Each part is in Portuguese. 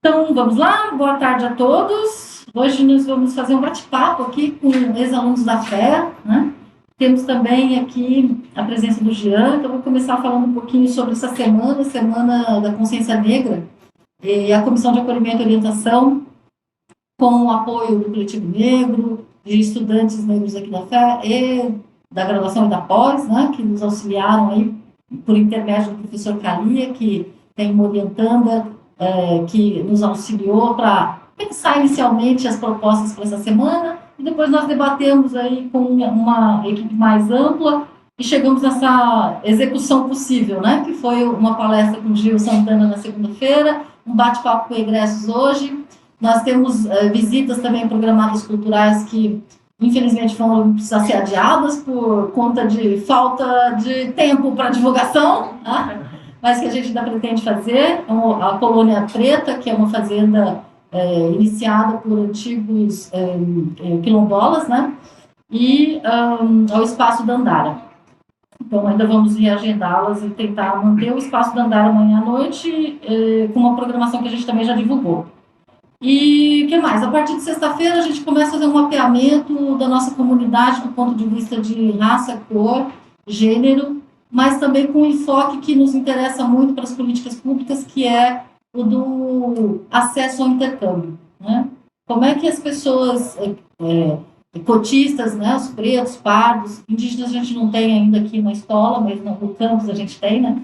Então, vamos lá, boa tarde a todos. Hoje nós vamos fazer um bate-papo aqui com ex-alunos da FEA, né? Temos também aqui a presença do Jean, então eu vou começar falando um pouquinho sobre essa Semana da Consciência Negra, e a Comissão de Acolhimento e Orientação, com o apoio do Coletivo Negro, de estudantes negros aqui da FEA e da graduação e da pós, né, que nos auxiliaram aí por intermédio do professor Calia, que tem uma orientanda que nos auxiliou para pensar inicialmente as propostas para essa semana, e depois nós debatemos aí com uma equipe mais ampla e chegamos nessa execução possível, né? Que foi uma palestra com o Gil Santana na segunda-feira, um bate-papo com egressos hoje. Nós temos visitas também programadas culturais que, infelizmente, vão precisar ser adiadas por conta de falta de tempo para divulgação, né? Mas que a gente ainda pretende fazer. A Colônia Preta, que é uma fazenda iniciada por antigos quilombolas, né? E ao Espaço Dandara. Então, ainda vamos reagendá-las e tentar manter o Espaço Dandara amanhã à noite, com uma programação que a gente também já divulgou. E o que mais? A partir de sexta-feira, a gente começa a fazer um mapeamento da nossa comunidade do ponto de vista de raça, cor, gênero, mas também com um enfoque que nos interessa muito para as políticas públicas, que é o do acesso ao intercâmbio, né? Como é que as pessoas cotistas, né, os pretos, pardos, indígenas a gente não tem ainda aqui na escola, mas no campus a gente tem, né?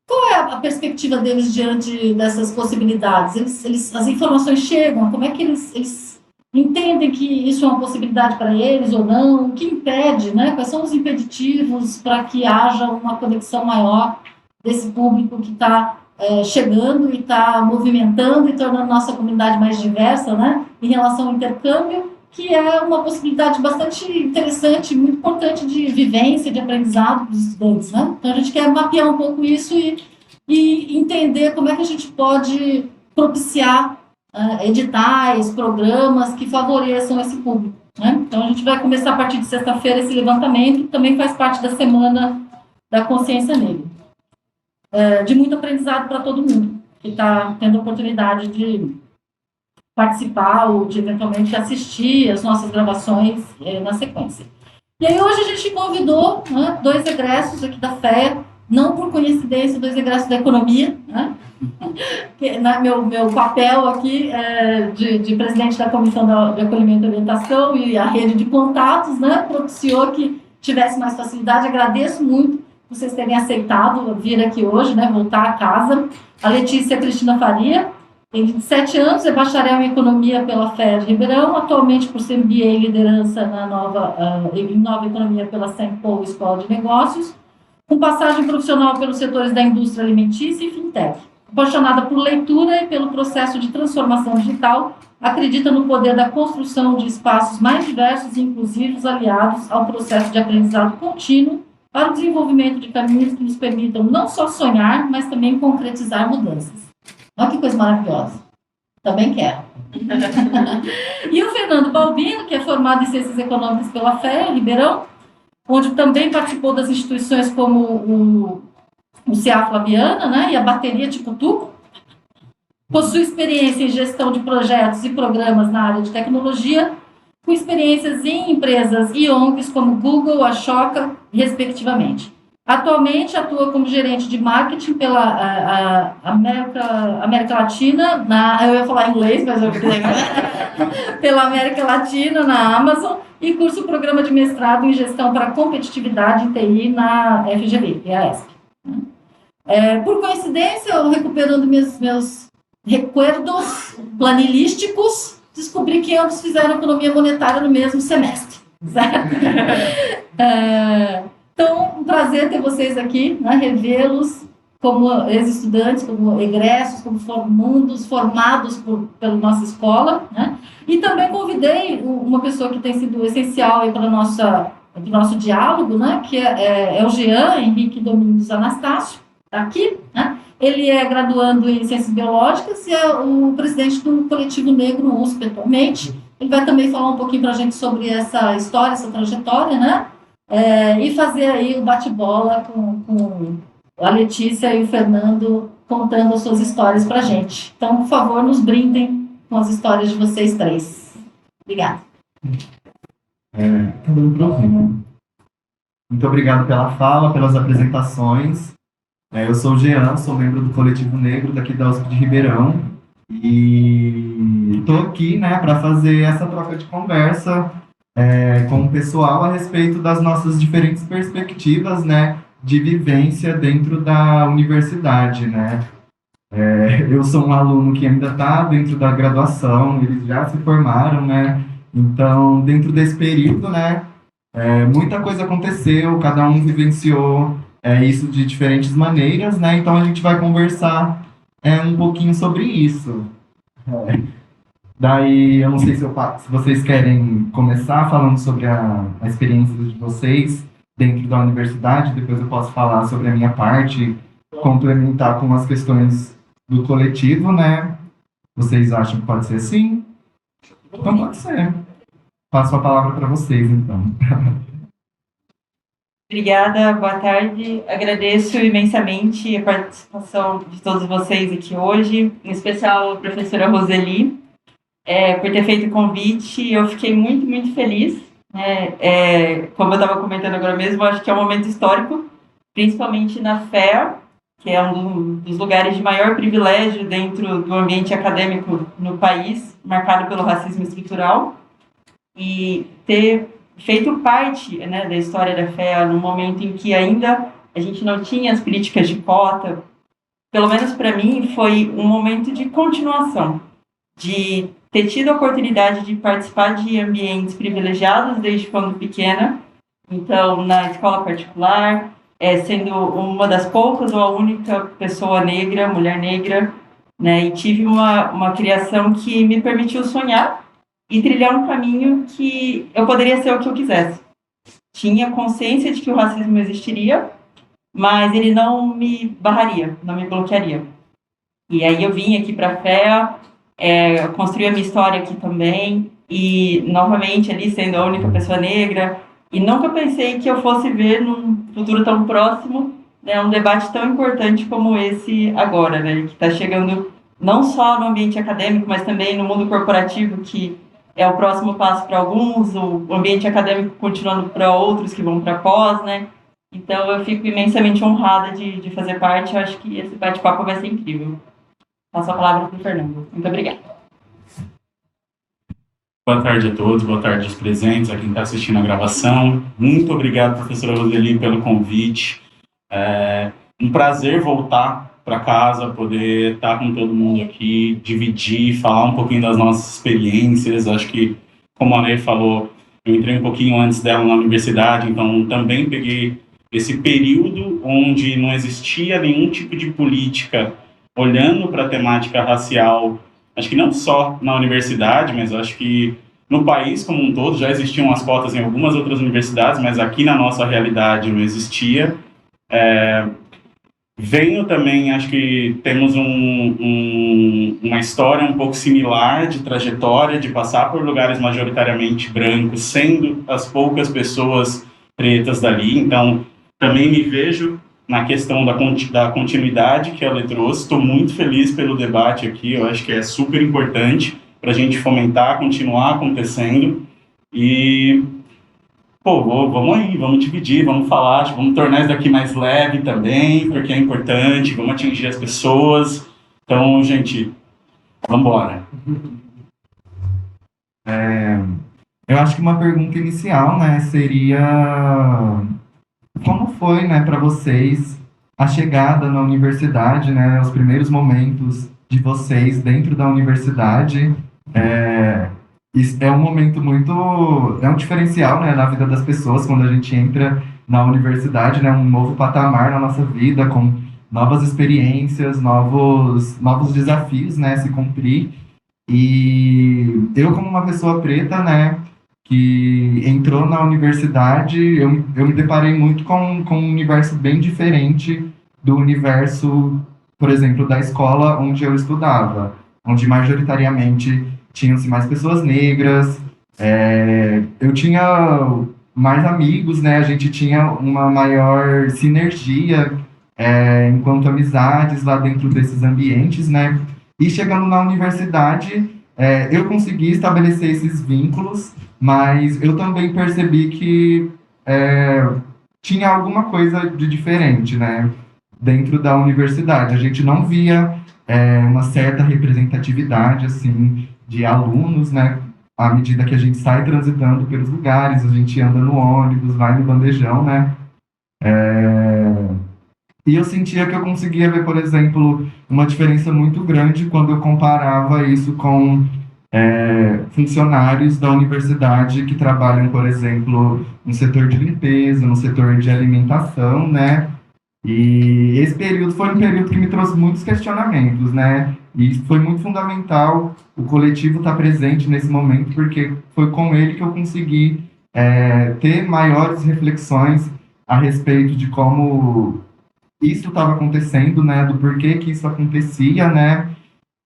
Qual é a perspectiva deles diante dessas possibilidades? As informações chegam, como é que eles entendem que isso é uma possibilidade para eles ou não? O que impede, né? Quais são os impeditivos para que haja uma conexão maior desse público que está chegando e está movimentando e tornando nossa comunidade mais diversa, né? Em relação ao intercâmbio, que é uma possibilidade bastante interessante, muito importante de vivência, de aprendizado para os estudantes, né? Então, a gente quer mapear um pouco isso e entender como é que a gente pode propiciar editais, programas que favoreçam esse público, né? Então, a gente vai começar a partir de sexta-feira esse levantamento, que também faz parte da Semana da Consciência Negra. De muito aprendizado para todo mundo que está tendo a oportunidade de participar ou de eventualmente assistir as nossas gravações na sequência. E aí hoje a gente convidou, né, 2 egressos aqui da FEA, não por coincidência, 2 egressos da economia, né? Meu papel aqui de presidente da Comissão de Acolhimento e Orientação e a rede de contatos, né, propiciou que tivesse mais facilidade. Agradeço muito vocês terem aceitado vir aqui hoje, né, voltar a casa. A Letícia Cristina Faria tem 27 anos, é bacharel em Economia pela FEA de Ribeirão, atualmente por MBA em Liderança em Nova Economia pela St. Paul Escola de Negócios, com passagem profissional pelos setores da indústria alimentícia e fintech. Apaixonada por leitura e pelo processo de transformação digital, acredita no poder da construção de espaços mais diversos e inclusivos aliados ao processo de aprendizado contínuo para o desenvolvimento de caminhos que nos permitam não só sonhar, mas também concretizar mudanças. Olha que coisa maravilhosa. Também quero. E o Fernando Balbino, que é formado em Ciências Econômicas pela FEA, Ribeirão, onde também participou das instituições como o CA Flaviana, né, e a Bateria Ticutuco. Possui experiência em gestão de projetos e programas na área de tecnologia, com experiências em empresas e ONGs como Google, Ashoka, respectivamente. Atualmente atua como gerente de marketing pela América Latina, eu ia falar inglês, mas eu pela América Latina, na Amazon, e cursa o programa de mestrado em gestão para competitividade em TI na FGV, que é a ESP. Por coincidência, eu recuperando meus recuerdos planilísticos, descobri que ambos fizeram economia monetária no mesmo semestre. Certo? Então, um prazer ter vocês aqui, né, revê-los como ex-estudantes, como egressos, como formandos, formados pela nossa escola, né? E também convidei uma pessoa que tem sido essencial para o nosso diálogo, né, que é o Jean Henrique Domingos Anastácio, está aqui, né? Ele é graduando em Ciências Biológicas e é o presidente do Coletivo Negro USP atualmente. Ele vai também falar um pouquinho para a gente sobre essa história, essa trajetória, né? E fazer aí o bate-bola com a Letícia e o Fernando contando as suas histórias para a gente. Então, por favor, nos brindem com as histórias de vocês três. Obrigada. Tá dando para ouvir. Muito obrigado pela fala, pelas apresentações. Eu sou o Jean, sou membro do Coletivo Negro daqui da USP de Ribeirão e estou aqui, né, para fazer essa troca de conversa com o pessoal a respeito das nossas diferentes perspectivas, né, de vivência dentro da universidade, né. Eu sou um aluno que ainda está dentro da graduação, eles já se formaram, né, então dentro desse período, né, muita coisa aconteceu, cada um vivenciou isso de diferentes maneiras, né? Então a gente vai conversar um pouquinho sobre isso. Daí, eu não sei se vocês querem começar falando sobre a experiência de vocês dentro da universidade, depois eu posso falar sobre a minha parte, complementar com as questões do coletivo, né? Vocês acham que pode ser assim? Então pode ser. Passo a palavra para vocês, então. Obrigada, boa tarde. Agradeço imensamente a participação de todos vocês aqui hoje, em especial a professora Roseli, por ter feito o convite. Eu fiquei muito, muito feliz. Como eu estava comentando agora mesmo, acho que é um momento histórico, principalmente na FEA, que é um dos lugares de maior privilégio dentro do ambiente acadêmico no país, marcado pelo racismo estrutural, e ter feito parte, né, da história da FEA no momento em que ainda a gente não tinha as políticas de cota, pelo menos para mim, foi um momento de continuação, de ter tido a oportunidade de participar de ambientes privilegiados desde quando pequena, então na escola particular, sendo uma das poucas ou a única pessoa negra, mulher negra, né, e tive uma criação que me permitiu sonhar e trilhar um caminho que eu poderia ser o que eu quisesse. Tinha consciência de que o racismo existiria, mas ele não me barraria, não me bloquearia. E aí eu vim aqui para a FEA, construí a minha história aqui também, e novamente ali sendo a única pessoa negra, e nunca pensei que eu fosse ver num futuro tão próximo, né, um debate tão importante como esse agora, né, que está chegando não só no ambiente acadêmico, mas também no mundo corporativo, que é o próximo passo para alguns, o ambiente acadêmico continuando para outros que vão para pós, né? Então eu fico imensamente honrada de fazer parte. Eu acho que esse bate-papo vai ser incrível. Passo a palavra para o Fernando. Muito obrigada. Boa tarde a todos, boa tarde aos presentes, a quem está assistindo a gravação. Muito obrigado, professora Roseli, pelo convite. É um prazer voltar para casa, poder estar com todo mundo aqui, dividir, falar um pouquinho das nossas experiências. Acho que, como a Lei falou, eu entrei um pouquinho antes dela na universidade, então também peguei esse período onde não existia nenhum tipo de política olhando para a temática racial. Acho que não só na universidade, mas acho que no país como um todo já existiam as cotas em algumas outras universidades, mas aqui na nossa realidade não existia. Venho também, acho que temos uma história um pouco similar de trajetória, de passar por lugares majoritariamente brancos, sendo as poucas pessoas pretas dali. Então, também me vejo na questão da continuidade que ela trouxe. Estou muito feliz pelo debate aqui, eu acho que é super importante para a gente fomentar, continuar acontecendo. E, vamos aí, vamos dividir, vamos falar, vamos tornar isso daqui mais leve também, porque é importante, vamos atingir as pessoas. Então, gente, vamos embora. Eu acho que uma pergunta inicial, né, seria como foi, né, para vocês a chegada na universidade, né, os primeiros momentos de vocês dentro da universidade. Isso é um momento é um diferencial, né, na vida das pessoas quando a gente entra na universidade, né, um novo patamar na nossa vida, com novas experiências, novos desafios, né, se cumprir. E eu, como uma pessoa preta, né, que entrou na universidade, eu me deparei muito com um universo bem diferente do universo, por exemplo, da escola onde eu estudava, onde majoritariamente tinham-se mais pessoas negras, eu tinha mais amigos, né, a gente tinha uma maior sinergia enquanto amizades lá dentro desses ambientes, né? E chegando na universidade, eu consegui estabelecer esses vínculos, mas eu também percebi que tinha alguma coisa de diferente, né? Dentro da universidade. A gente não via uma certa representatividade, assim, de alunos, né? À medida que a gente sai transitando pelos lugares, a gente anda no ônibus, vai no bandejão, né? E eu sentia que eu conseguia ver, por exemplo, uma diferença muito grande quando eu comparava isso com funcionários da universidade que trabalham, por exemplo, no setor de limpeza, no setor de alimentação, né? E esse período foi um período que me trouxe muitos questionamentos, né? E foi muito fundamental o coletivo estar presente nesse momento, porque foi com ele que eu consegui ter maiores reflexões a respeito de como isso estava acontecendo, né? Do porquê que isso acontecia, né?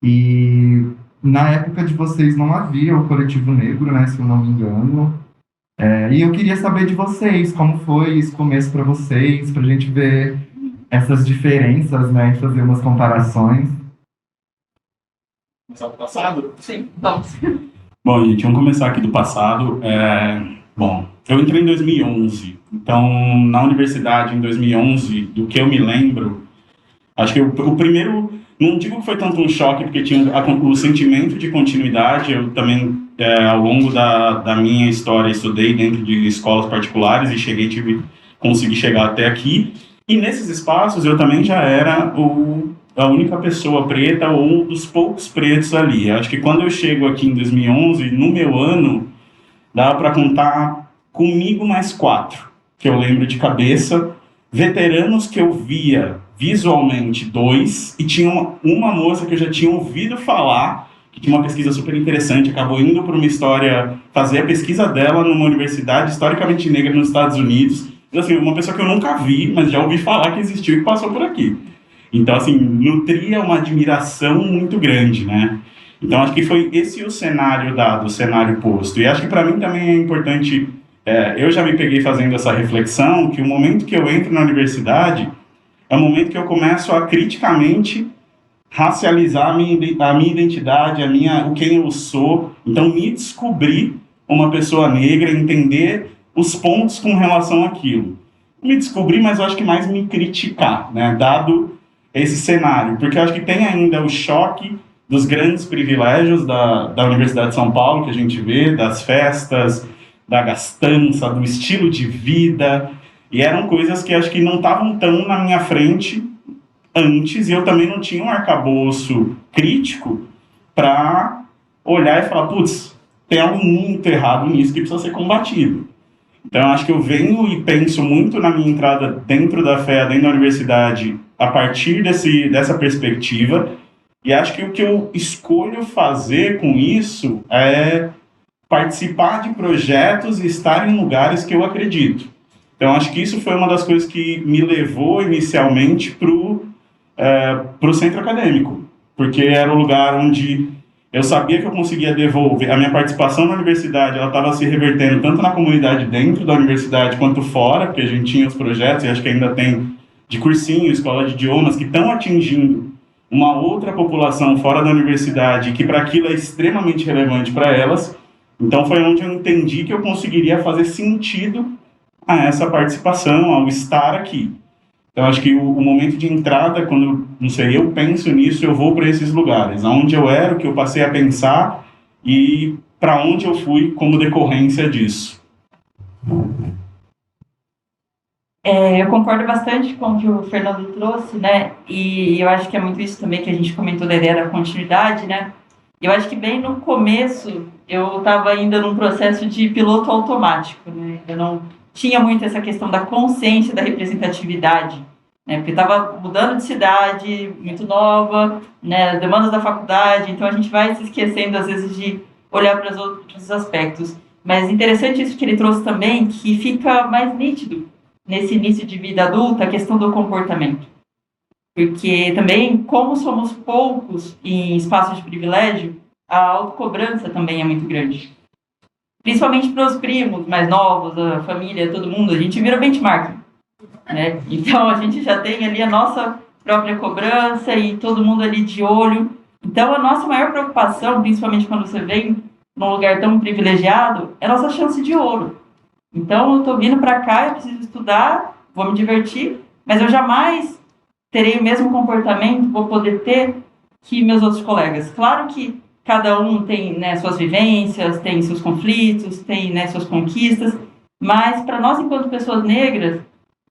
E na época de vocês não havia o coletivo negro, né? Se eu não me engano. E eu queria saber de vocês, como foi esse começo para vocês, para a gente ver essas diferenças, né? E fazer umas comparações. Começar do passado? Sim, vamos. Bom, gente, vamos começar aqui do passado. Bom, eu entrei em 2011, então na universidade em 2011, do que eu me lembro, acho que o primeiro, não digo que foi tanto um choque, porque tinha o sentimento de continuidade. Eu também, ao longo da minha história, estudei dentro de escolas particulares e consegui chegar até aqui. E nesses espaços eu também já era a única pessoa preta ou um dos poucos pretos ali. Eu acho que quando eu chego aqui em 2011, no meu ano, dá para contar comigo mais 4, que eu lembro de cabeça. Veteranos que eu via visualmente 2, e tinha uma moça que eu já tinha ouvido falar, que tinha uma pesquisa super interessante, acabou indo para uma história, fazer a pesquisa dela numa universidade historicamente negra nos Estados Unidos. Então, assim, uma pessoa que eu nunca vi, mas já ouvi falar que existiu e que passou por aqui. Então, assim, nutria uma admiração muito grande, né? Então, acho que foi esse o cenário dado, o cenário posto. E acho que para mim também é importante, eu já me peguei fazendo essa reflexão, que o momento que eu entro na universidade é o momento que eu começo a criticamente racializar a minha identidade, o quem eu sou. Então, me descobrir uma pessoa negra, entender os pontos com relação àquilo. Me descobrir, mas eu acho que mais me criticar, né? Dado esse cenário, porque eu acho que tem ainda o choque dos grandes privilégios da Universidade de São Paulo, que a gente vê, das festas, da gastança, do estilo de vida, e eram coisas que acho que não estavam tão na minha frente antes, e eu também não tinha um arcabouço crítico para olhar e falar, putz, tem algo muito errado nisso que precisa ser combatido. Então, acho que eu venho e penso muito na minha entrada dentro da FEA, dentro da universidade, a partir dessa perspectiva, e acho que o que eu escolho fazer com isso é participar de projetos e estar em lugares que eu acredito. Então, acho que isso foi uma das coisas que me levou inicialmente para o centro acadêmico, porque era o lugar onde eu sabia que eu conseguia devolver a minha participação na universidade. Ela estava se revertendo tanto na comunidade dentro da universidade quanto fora, porque a gente tinha os projetos, e acho que ainda tem, de cursinho, escola de idiomas, que estão atingindo uma outra população fora da universidade, que para aquilo é extremamente relevante para elas. Então foi onde eu entendi que eu conseguiria fazer sentido a essa participação, ao estar aqui. Então, acho que o momento de entrada, quando, não sei, eu penso nisso, eu vou para esses lugares, aonde eu era, o que eu passei a pensar e para onde eu fui como decorrência disso. Eu concordo bastante com o que o Fernando trouxe, né? E eu acho que é muito isso também que a gente comentou da ideia da continuidade, né? Eu acho que bem no começo eu estava ainda num processo de piloto automático, né? Eu não tinha muito essa questão da consciência da representatividade, né? Porque estava mudando de cidade, muito nova, né? Demandas da faculdade, então a gente vai se esquecendo às vezes de olhar para os outros aspectos. Mas interessante isso que ele trouxe também, que fica mais nítido nesse início de vida adulta, a questão do comportamento. Porque também, como somos poucos em espaços de privilégio, a autocobrança também é muito grande. Principalmente para os primos mais novos, a família, todo mundo, a gente vira benchmark. né? Então, a gente já tem ali a nossa própria cobrança e todo mundo ali de olho. Então, a nossa maior preocupação, principalmente quando você vem num lugar tão privilegiado, é a nossa chance de ouro. Então, eu estou vindo para cá, eu preciso estudar, vou me divertir, mas eu jamais terei o mesmo comportamento, vou poder ter que meus outros colegas. Claro que cada um tem, né, suas vivências, tem seus conflitos, tem, né, suas conquistas, mas para nós, enquanto pessoas negras,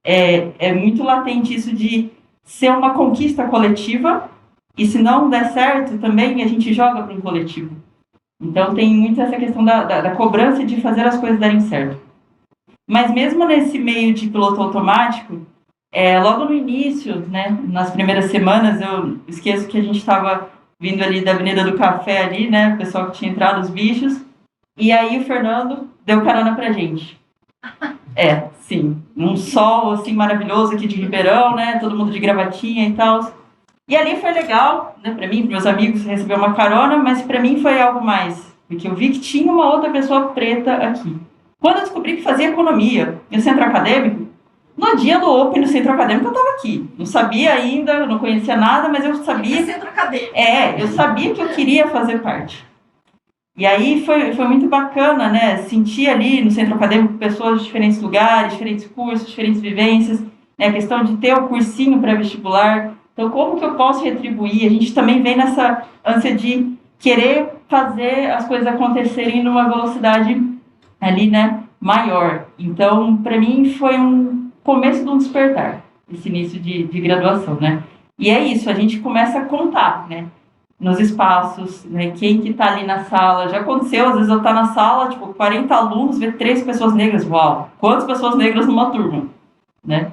é muito latente isso de ser uma conquista coletiva, e se não der certo, também a gente joga para um coletivo. Então tem muito essa questão da cobrança de fazer as coisas darem certo. Mas mesmo nesse meio de piloto automático, logo no início, né, nas primeiras semanas, eu esqueço que a gente estava vindo ali da Avenida do Café ali, né, o pessoal que tinha entrado, os bichos, e aí o Fernando deu carona pra gente. Sim, um sol assim maravilhoso aqui de Ribeirão, né, todo mundo de gravatinha e tal. E ali foi legal, né, para mim, para meus amigos, receber uma carona, mas para mim foi algo mais, porque eu vi que tinha uma outra pessoa preta aqui. Quando eu descobri que fazia economia no centro acadêmico, no dia do Open no centro acadêmico eu estava aqui. Não sabia ainda, não conhecia nada, mas eu sabia. Centro acadêmico. Eu sabia que eu queria fazer parte. E aí foi muito bacana, né? Sentir ali no centro acadêmico pessoas de diferentes lugares, diferentes cursos, diferentes vivências, né? A questão de ter o cursinho pré-vestibular. Então, como que eu posso retribuir? A gente também vem nessa ânsia de querer fazer as coisas acontecerem numa velocidade ali, né, maior. Então, para mim, foi um começo de um despertar, esse início de graduação, né? E é isso, a gente começa a contar, né? Nos espaços, né? Quem que tá ali na sala. Já aconteceu, às vezes eu tá na sala, tipo, 40 alunos, ver 3 pessoas negras. Uau! Quantas pessoas negras numa turma, né?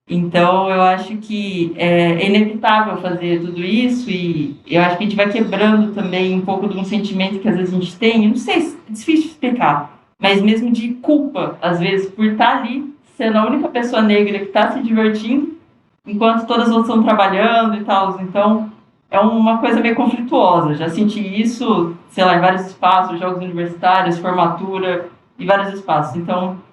Então, eu acho que é inevitável fazer tudo isso e eu acho que a gente vai quebrando também um pouco de um sentimento que às vezes a gente tem, eu não sei, é difícil de explicar, mas mesmo de culpa, às vezes, por estar ali, sendo a única pessoa negra que está se divertindo, enquanto todas as outras estão trabalhando e tal. Então, é uma coisa meio conflituosa. Já senti isso, sei lá, em vários espaços, jogos universitários, formatura e vários espaços. Então,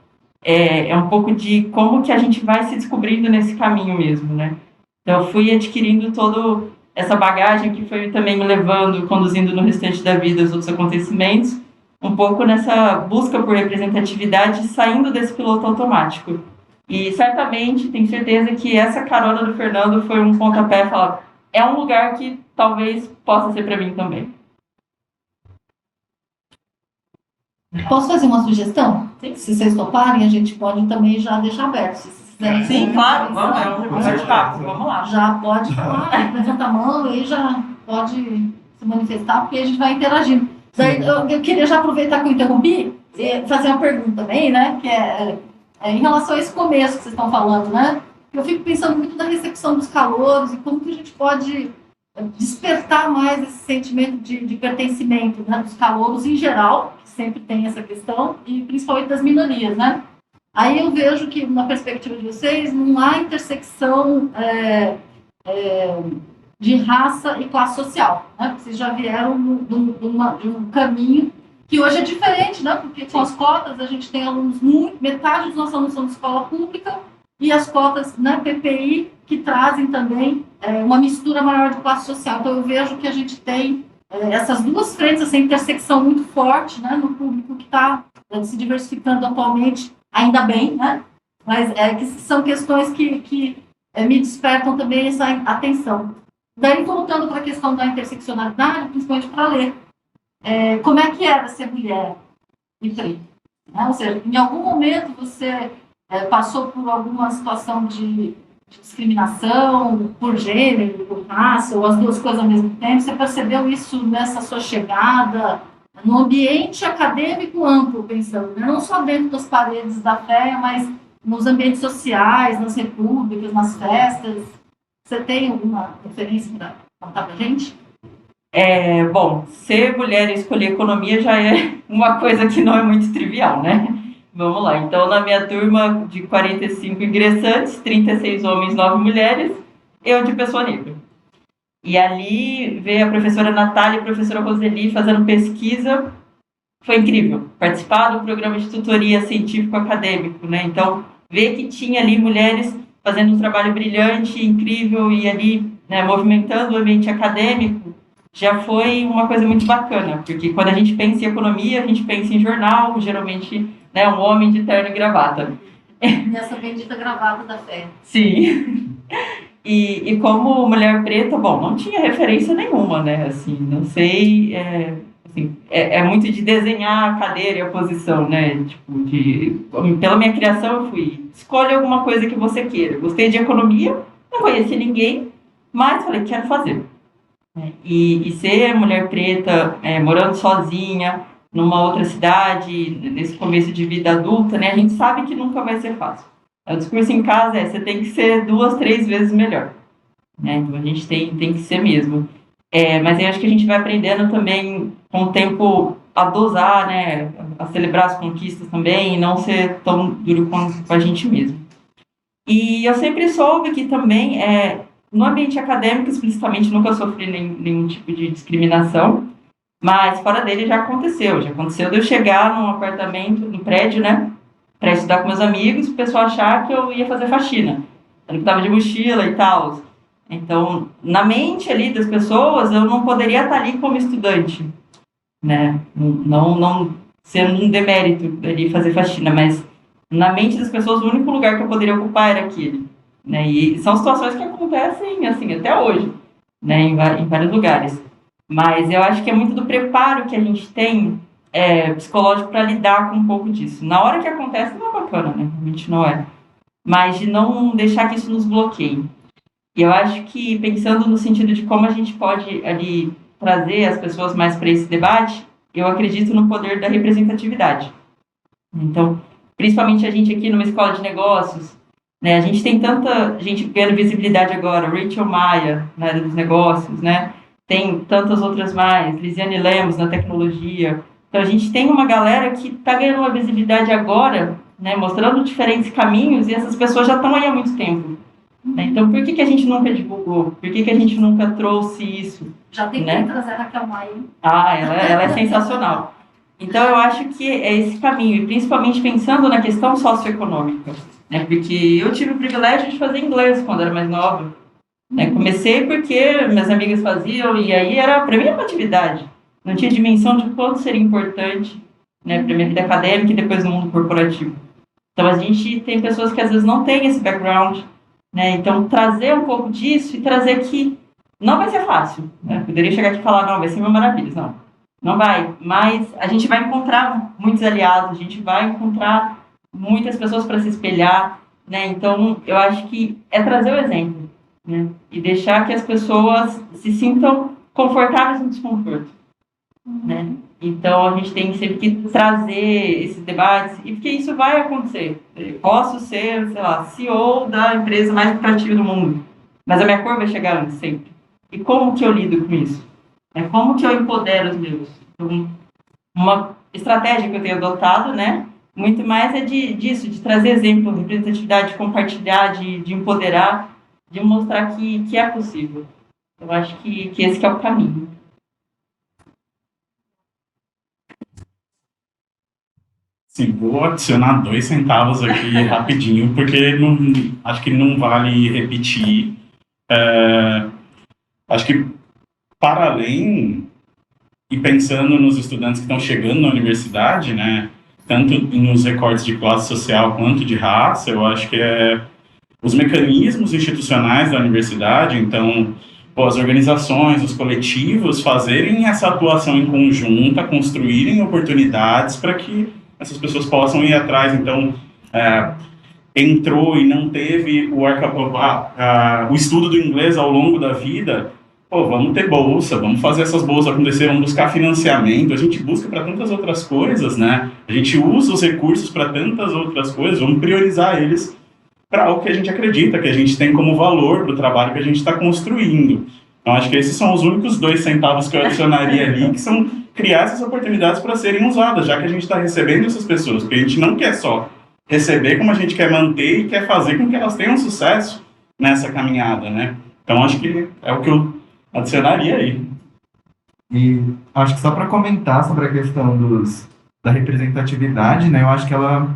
é um pouco de como que a gente vai se descobrindo nesse caminho mesmo, né? Então, eu fui adquirindo toda essa bagagem que foi também me levando, conduzindo no restante da vida os outros acontecimentos, um pouco nessa busca por representatividade, saindo desse piloto automático. E certamente, tenho certeza que essa carona do Fernando foi um pontapé, falar, é um lugar que talvez possa ser para mim também. Posso fazer uma sugestão? Sim. Se vocês toparem, a gente pode também já deixar aberto. Se vocês quiserem. Sim, claro, vamos lá. Já pode falar, levanta a mão e já pode se manifestar, porque a gente vai interagindo. Daí, eu queria já aproveitar que eu interrompi e fazer uma pergunta também, né? Que em relação a esse começo que vocês estão falando, né? Eu fico pensando muito na recepção dos calouros e como que a gente pode despertar mais esse sentimento de pertencimento, né, dos calouros em geral, que sempre tem essa questão, e principalmente das minorias, né? Aí eu vejo que, na perspectiva de vocês, não há intersecção de raça e classe social, né? Vocês já vieram de um caminho que hoje é diferente, né? Porque com as cotas a gente tem alunos metade dos nossos alunos são de escola pública, e as cotas, né, PPI, que trazem também uma mistura maior de classe social. Então, eu vejo que a gente tem essas duas frentes, essa intersecção muito forte, né, no público que está se diversificando atualmente, ainda bem, né? Mas que são questões que me despertam também essa atenção. Daí, voltando para a questão da interseccionalidade, principalmente para ler, como é que era ser mulher e preta? Né? Ou seja, em algum momento você passou por alguma situação de discriminação por gênero, por raça, ou as duas coisas ao mesmo tempo? Você percebeu isso nessa sua chegada no ambiente acadêmico amplo, pensando, né? Não só dentro das paredes da FEA, mas nos ambientes sociais, nas repúblicas, nas festas? Você tem alguma referência para contar para a gente? Bom, ser mulher e escolher economia já é uma coisa que não é muito trivial, né? Vamos lá, então na minha turma de 45 ingressantes, 36 homens, 9 mulheres, eu de pessoa negra. E ali veio a professora Natália e a professora Roseli fazendo pesquisa, foi incrível. Participar do programa de tutoria científico-acadêmico, né? Então, ver que tinha ali mulheres fazendo um trabalho brilhante, incrível, e ali, né, movimentando o ambiente acadêmico, já foi uma coisa muito bacana, porque quando a gente pensa em economia, a gente pensa em jornal, geralmente, né, um homem de terno e gravata. Nessa bendita gravata da fé. Sim. E como mulher preta, bom, não tinha referência nenhuma, né? Assim, não sei, assim, é muito de desenhar a cadeira e a posição, né? Tipo, pela minha criação eu fui, escolhe alguma coisa que você queira. Gostei de economia, não conheci ninguém, mas falei, quero fazer. E ser mulher preta, morando sozinha, numa outra cidade, nesse começo de vida adulta, né? A gente sabe que nunca vai ser fácil. O discurso em casa você tem que ser 2, 3 vezes melhor, né? Então a gente tem que ser mesmo. Mas eu acho que a gente vai aprendendo também com o tempo a dosar, né? A celebrar as conquistas também e não ser tão duro com a gente mesmo. E eu sempre soube que também, no ambiente acadêmico, explicitamente, nunca sofri nenhum tipo de discriminação, mas fora dele já aconteceu. Já aconteceu de eu chegar num apartamento, no prédio, né? Para estudar com meus amigos, o pessoal achar que eu ia fazer faxina. Eu estava de mochila e tal. Então, na mente ali das pessoas, eu não poderia estar ali como estudante, né? Não sendo um demérito ali fazer faxina, mas na mente das pessoas o único lugar que eu poderia ocupar era aquele, né? E são situações que acontecem assim até hoje, né? Em vários lugares. Mas eu acho que é muito do preparo que a gente tem psicológico para lidar com um pouco disso. Na hora que acontece não é bacana, né? Realmente não é. Mas de não deixar que isso nos bloqueie. E eu acho que, pensando no sentido de como a gente pode ali trazer as pessoas mais para esse debate, eu acredito no poder da representatividade. Então, principalmente a gente aqui numa escola de negócios, né, a gente tem tanta gente ganhando visibilidade agora, Rachel Maia, na área dos negócios, né, tem tantas outras mais, Lisiane Lemos na tecnologia. Então, a gente tem uma galera que está ganhando uma visibilidade agora, né, mostrando diferentes caminhos, e essas pessoas já estão aí há muito tempo. Né? Então, por que a gente nunca divulgou? Por que a gente nunca trouxe isso? Já tem né? que trazer a Raquel Maia. Ela é sensacional. Então, eu acho que é esse caminho, e principalmente pensando na questão socioeconômica. Né? Porque eu tive o privilégio de fazer inglês quando era mais nova. Né? Comecei porque minhas amigas faziam, e aí era, para mim, uma atividade. Não tinha dimensão de quanto seria importante, né, para minha vida acadêmica e depois no mundo corporativo. Então, a gente tem pessoas que às vezes não têm esse background, né? Então, trazer um pouco disso e trazer que não vai ser fácil. Né? Poderia chegar aqui e falar, não, vai ser uma maravilha. Não, não vai. Mas a gente vai encontrar muitos aliados, a gente vai encontrar muitas pessoas para se espelhar. Né? Então, eu acho que é trazer o exemplo. Né? E deixar que as pessoas se sintam confortáveis no desconforto. Né? Então, a gente tem sempre que trazer esses debates, e porque isso vai acontecer. Eu posso ser, sei lá, CEO da empresa mais lucrativa do mundo, mas a minha cor vai chegar antes, sempre. E como que eu lido com isso? Como que eu empodero os meus? Então, uma estratégia que eu tenho adotado, né, muito mais disso, de trazer exemplo, representatividade, de compartilhar, de empoderar, de mostrar que é possível. Eu acho que esse que é o caminho. Sim, vou adicionar 2 centavos aqui rapidinho, porque acho que não vale repetir. Acho que, para além, e pensando nos estudantes que estão chegando na universidade, né, tanto nos recortes de classe social quanto de raça, eu acho que os mecanismos institucionais da universidade, então, as organizações, os coletivos, fazerem essa atuação em conjunta, construírem oportunidades para que essas pessoas possam ir atrás. Então, entrou e não teve o estudo do inglês ao longo da vida, vamos ter bolsa, vamos fazer essas bolsas acontecer, vamos buscar financiamento, a gente busca para tantas outras coisas, né? A gente usa os recursos para tantas outras coisas, vamos priorizar eles para algo que a gente acredita, que a gente tem como valor para o trabalho que a gente está construindo. Então, acho que esses são os únicos 2 centavos que eu adicionaria ali, que são criar essas oportunidades para serem usadas, já que a gente está recebendo essas pessoas, porque a gente não quer só receber, como a gente quer manter e quer fazer com que elas tenham sucesso nessa caminhada, né? Então, acho que é o que eu adicionaria aí. E acho que só para comentar sobre a questão da representatividade, né, eu acho que ela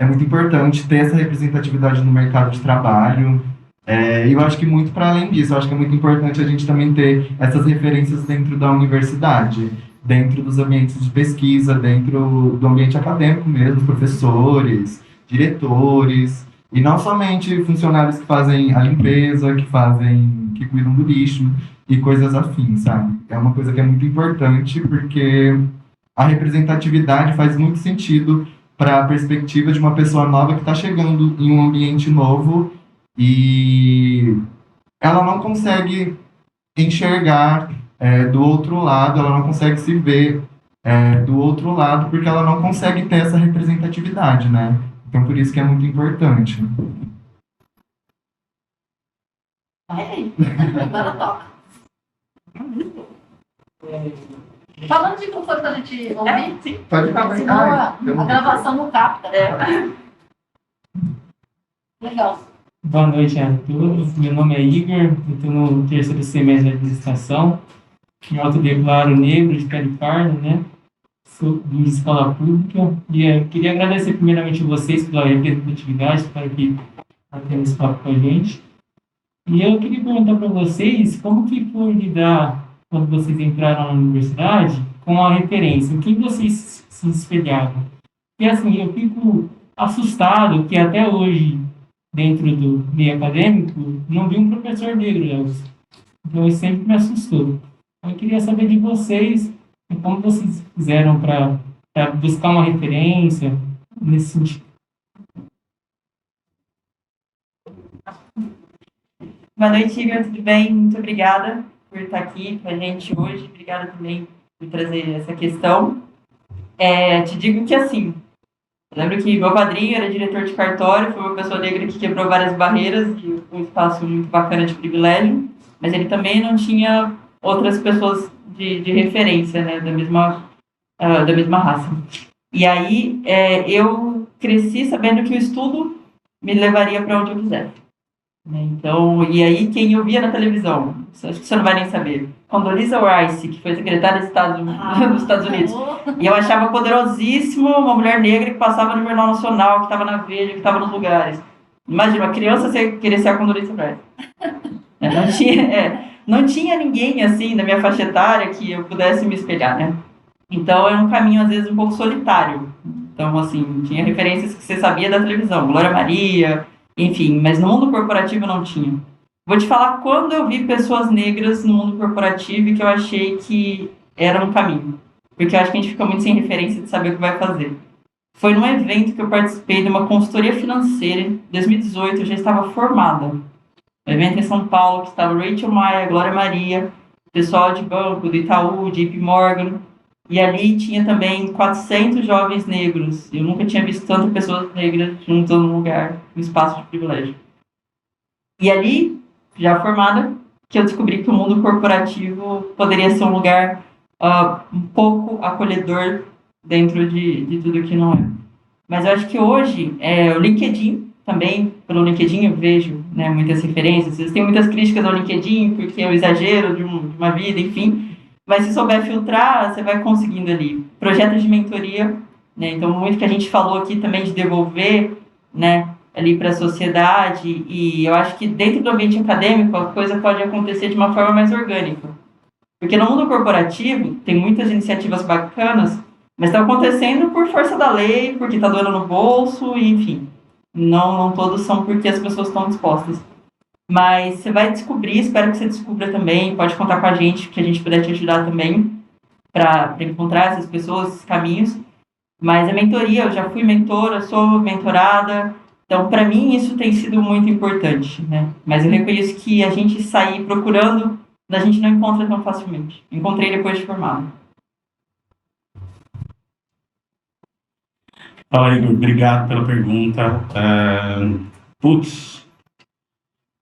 é muito importante ter essa representatividade no mercado de trabalho. E eu acho que muito para além disso, eu acho que é muito importante a gente também ter essas referências dentro da universidade, dentro dos ambientes de pesquisa, dentro do ambiente acadêmico mesmo, professores, diretores, e não somente funcionários que fazem a limpeza, que cuidam do lixo e coisas afins, sabe? É uma coisa que é muito importante porque a representatividade faz muito sentido para a perspectiva de uma pessoa nova que está chegando em um ambiente novo e ela não consegue enxergar do outro lado, ela não consegue se ver do outro lado, porque ela não consegue ter essa representatividade, né? Então, por isso que é muito importante. Agora toca. Falando de microfone pra gente ouvir, Sim. Pode falar. senão a gravação não capta. Legal. Boa noite a todos. Meu nome é Igor, eu estou no terceiro semestre de administração. Me autodeclaro negro de pele parda, né? Sou de escola pública. E queria agradecer primeiramente a vocês pela representatividade, para que tendo esse papo com a gente. E eu queria perguntar para vocês como que foi lidar, quando vocês entraram na universidade, com a referência. O que vocês se espelhavam? Porque assim, eu fico assustado que até hoje, dentro do meio acadêmico, não vi um professor negro, Elvis. Então, isso sempre me assustou. Eu queria saber de vocês, como vocês fizeram para buscar uma referência nesse sentido. Boa noite, Igor, tudo bem? Muito obrigada por estar aqui com a gente hoje. Obrigada também por trazer essa questão. Te digo que, assim, eu lembro que meu padrinho era diretor de cartório, foi uma pessoa negra que quebrou várias barreiras e um espaço muito bacana de privilégio, mas ele também não tinha outras pessoas de referência, né, da mesma raça. E aí eu cresci sabendo que o estudo me levaria para onde eu quisesse. Então, e aí quem eu via na televisão, acho que você não vai nem saber, Condoleezza Rice, que foi secretária de Estado dos Estados Unidos, e eu achava poderosíssimo uma mulher negra que passava no Jornal Nacional, que estava na Veja, que estava nos lugares. Imagina, uma criança querer ser a Condoleezza Rice. Não tinha ninguém assim da minha faixa etária que eu pudesse me espelhar, né? Então é um caminho às vezes um pouco solitário. Então, assim, tinha referências que você sabia da televisão, Glória Maria, enfim, mas no mundo corporativo não tinha. Vou te falar quando eu vi pessoas negras no mundo corporativo e que eu achei que era um caminho. Porque eu acho que a gente fica muito sem referência de saber o que vai fazer. Foi num evento que eu participei de uma consultoria financeira, em 2018, eu já estava formada. Um evento em São Paulo, que estava Rachel Maia, Glória Maria, pessoal de banco, do Itaú, JP Morgan, e ali tinha também 400 jovens negros. Eu nunca tinha visto tantas pessoas negras juntas num lugar, num espaço de privilégio. E ali, já formada, que eu descobri que o mundo corporativo poderia ser um lugar um pouco acolhedor dentro de tudo que não é. Mas eu acho que hoje, o LinkedIn, também, pelo LinkedIn eu vejo, né, muitas referências. Existem muitas críticas ao LinkedIn, porque é o exagero de uma vida, enfim. Mas se souber filtrar, você vai conseguindo ali. Projetos de mentoria, né? Então, muito que a gente falou aqui também de devolver, né, ali para a sociedade. E eu acho que dentro do ambiente acadêmico, a coisa pode acontecer de uma forma mais orgânica. Porque no mundo corporativo, tem muitas iniciativas bacanas, mas estão acontecendo por força da lei, porque está doendo no bolso, e, enfim. Não todos são porque as pessoas estão dispostas. Mas você vai descobrir, espero que você descubra também, pode contar com a gente, que a gente puder te ajudar também para encontrar essas pessoas, esses caminhos. Mas a mentoria, eu já fui mentora, sou mentorada, então para mim isso tem sido muito importante, né? Mas eu reconheço que a gente sair procurando, a gente não encontra tão facilmente. Encontrei depois de formado. Fala, Igor, obrigado pela pergunta.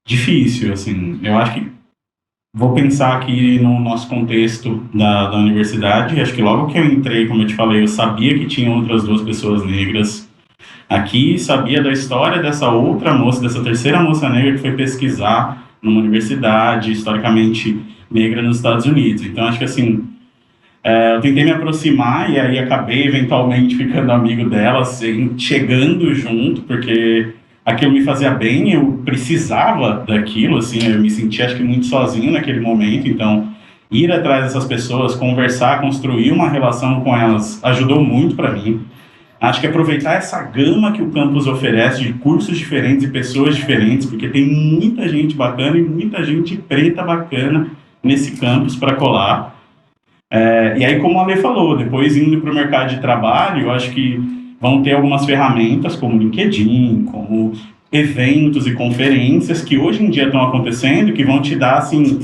Difícil, assim, eu acho que vou pensar aqui no nosso contexto da universidade. Acho que logo que eu entrei, como eu te falei, eu sabia que tinha outras duas pessoas negras aqui, sabia da história dessa outra moça, dessa terceira moça negra que foi pesquisar numa universidade historicamente negra nos Estados Unidos. Então, acho que, assim, Eu tentei me aproximar e aí acabei eventualmente ficando amigo dela, assim, chegando junto, porque aquilo me fazia bem, eu precisava daquilo, assim, eu me sentia acho que muito sozinho naquele momento, então ir atrás dessas pessoas, conversar, construir uma relação com elas ajudou muito para mim. Acho que aproveitar essa gama que o campus oferece de cursos diferentes e pessoas diferentes, porque tem muita gente bacana e muita gente preta bacana nesse campus para colar. E aí, como a Lê falou, depois indo para o mercado de trabalho, eu acho que vão ter algumas ferramentas como LinkedIn, como eventos e conferências que hoje em dia estão acontecendo, que vão te dar, assim,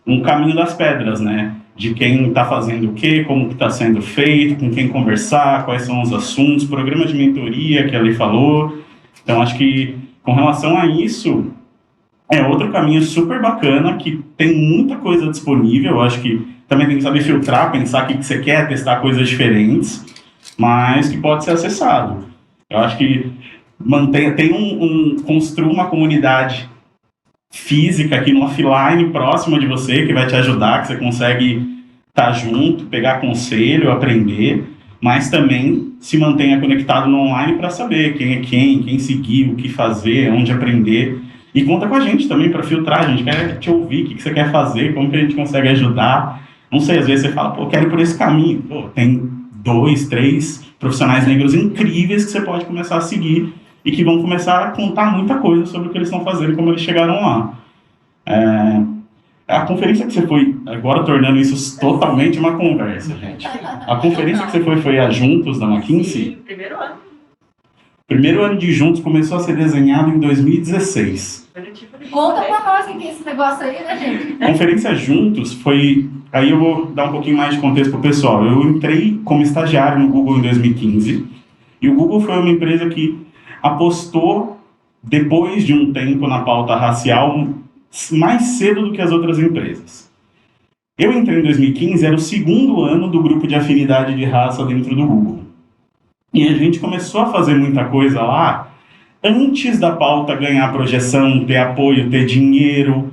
um caminho das pedras, né? De quem está fazendo o quê, como que está sendo feito, com quem conversar, quais são os assuntos, programa de mentoria que a Lê falou. Então, acho que com relação a isso, é outro caminho super bacana, que tem muita coisa disponível. Eu acho que também tem que saber filtrar, pensar o que você quer, testar coisas diferentes, mas que pode ser acessado. Eu acho que construa uma comunidade física aqui no offline próxima de você, que vai te ajudar, que você consegue estar junto, pegar conselho, aprender, mas também se mantenha conectado no online para saber quem é quem seguir, o que fazer, onde aprender. E conta com a gente também para filtrar, a gente quer te ouvir, o que você quer fazer, como que a gente consegue ajudar. Não sei, às vezes você fala, pô, quero ir por esse caminho. Pô, tem 2, 3 profissionais negros incríveis que você pode começar a seguir e que vão começar a contar muita coisa sobre o que eles estão fazendo e como eles chegaram lá. A conferência que você foi, agora tornando isso totalmente uma conversa, gente. A conferência que você foi a Juntos, da McKinsey? Sim, primeiro ano. O primeiro ano de Juntos começou a ser desenhado em 2016. Conta pra nós o que é esse negócio aí, né, gente? A conferência Juntos foi... Aí eu vou dar um pouquinho mais de contexto para o pessoal. Eu entrei como estagiário no Google em 2015, e o Google foi uma empresa que apostou, depois de um tempo, na pauta racial, mais cedo do que as outras empresas. Eu entrei em 2015, era o segundo ano do grupo de afinidade de raça dentro do Google. E a gente começou a fazer muita coisa lá antes da pauta ganhar projeção, ter apoio, ter dinheiro.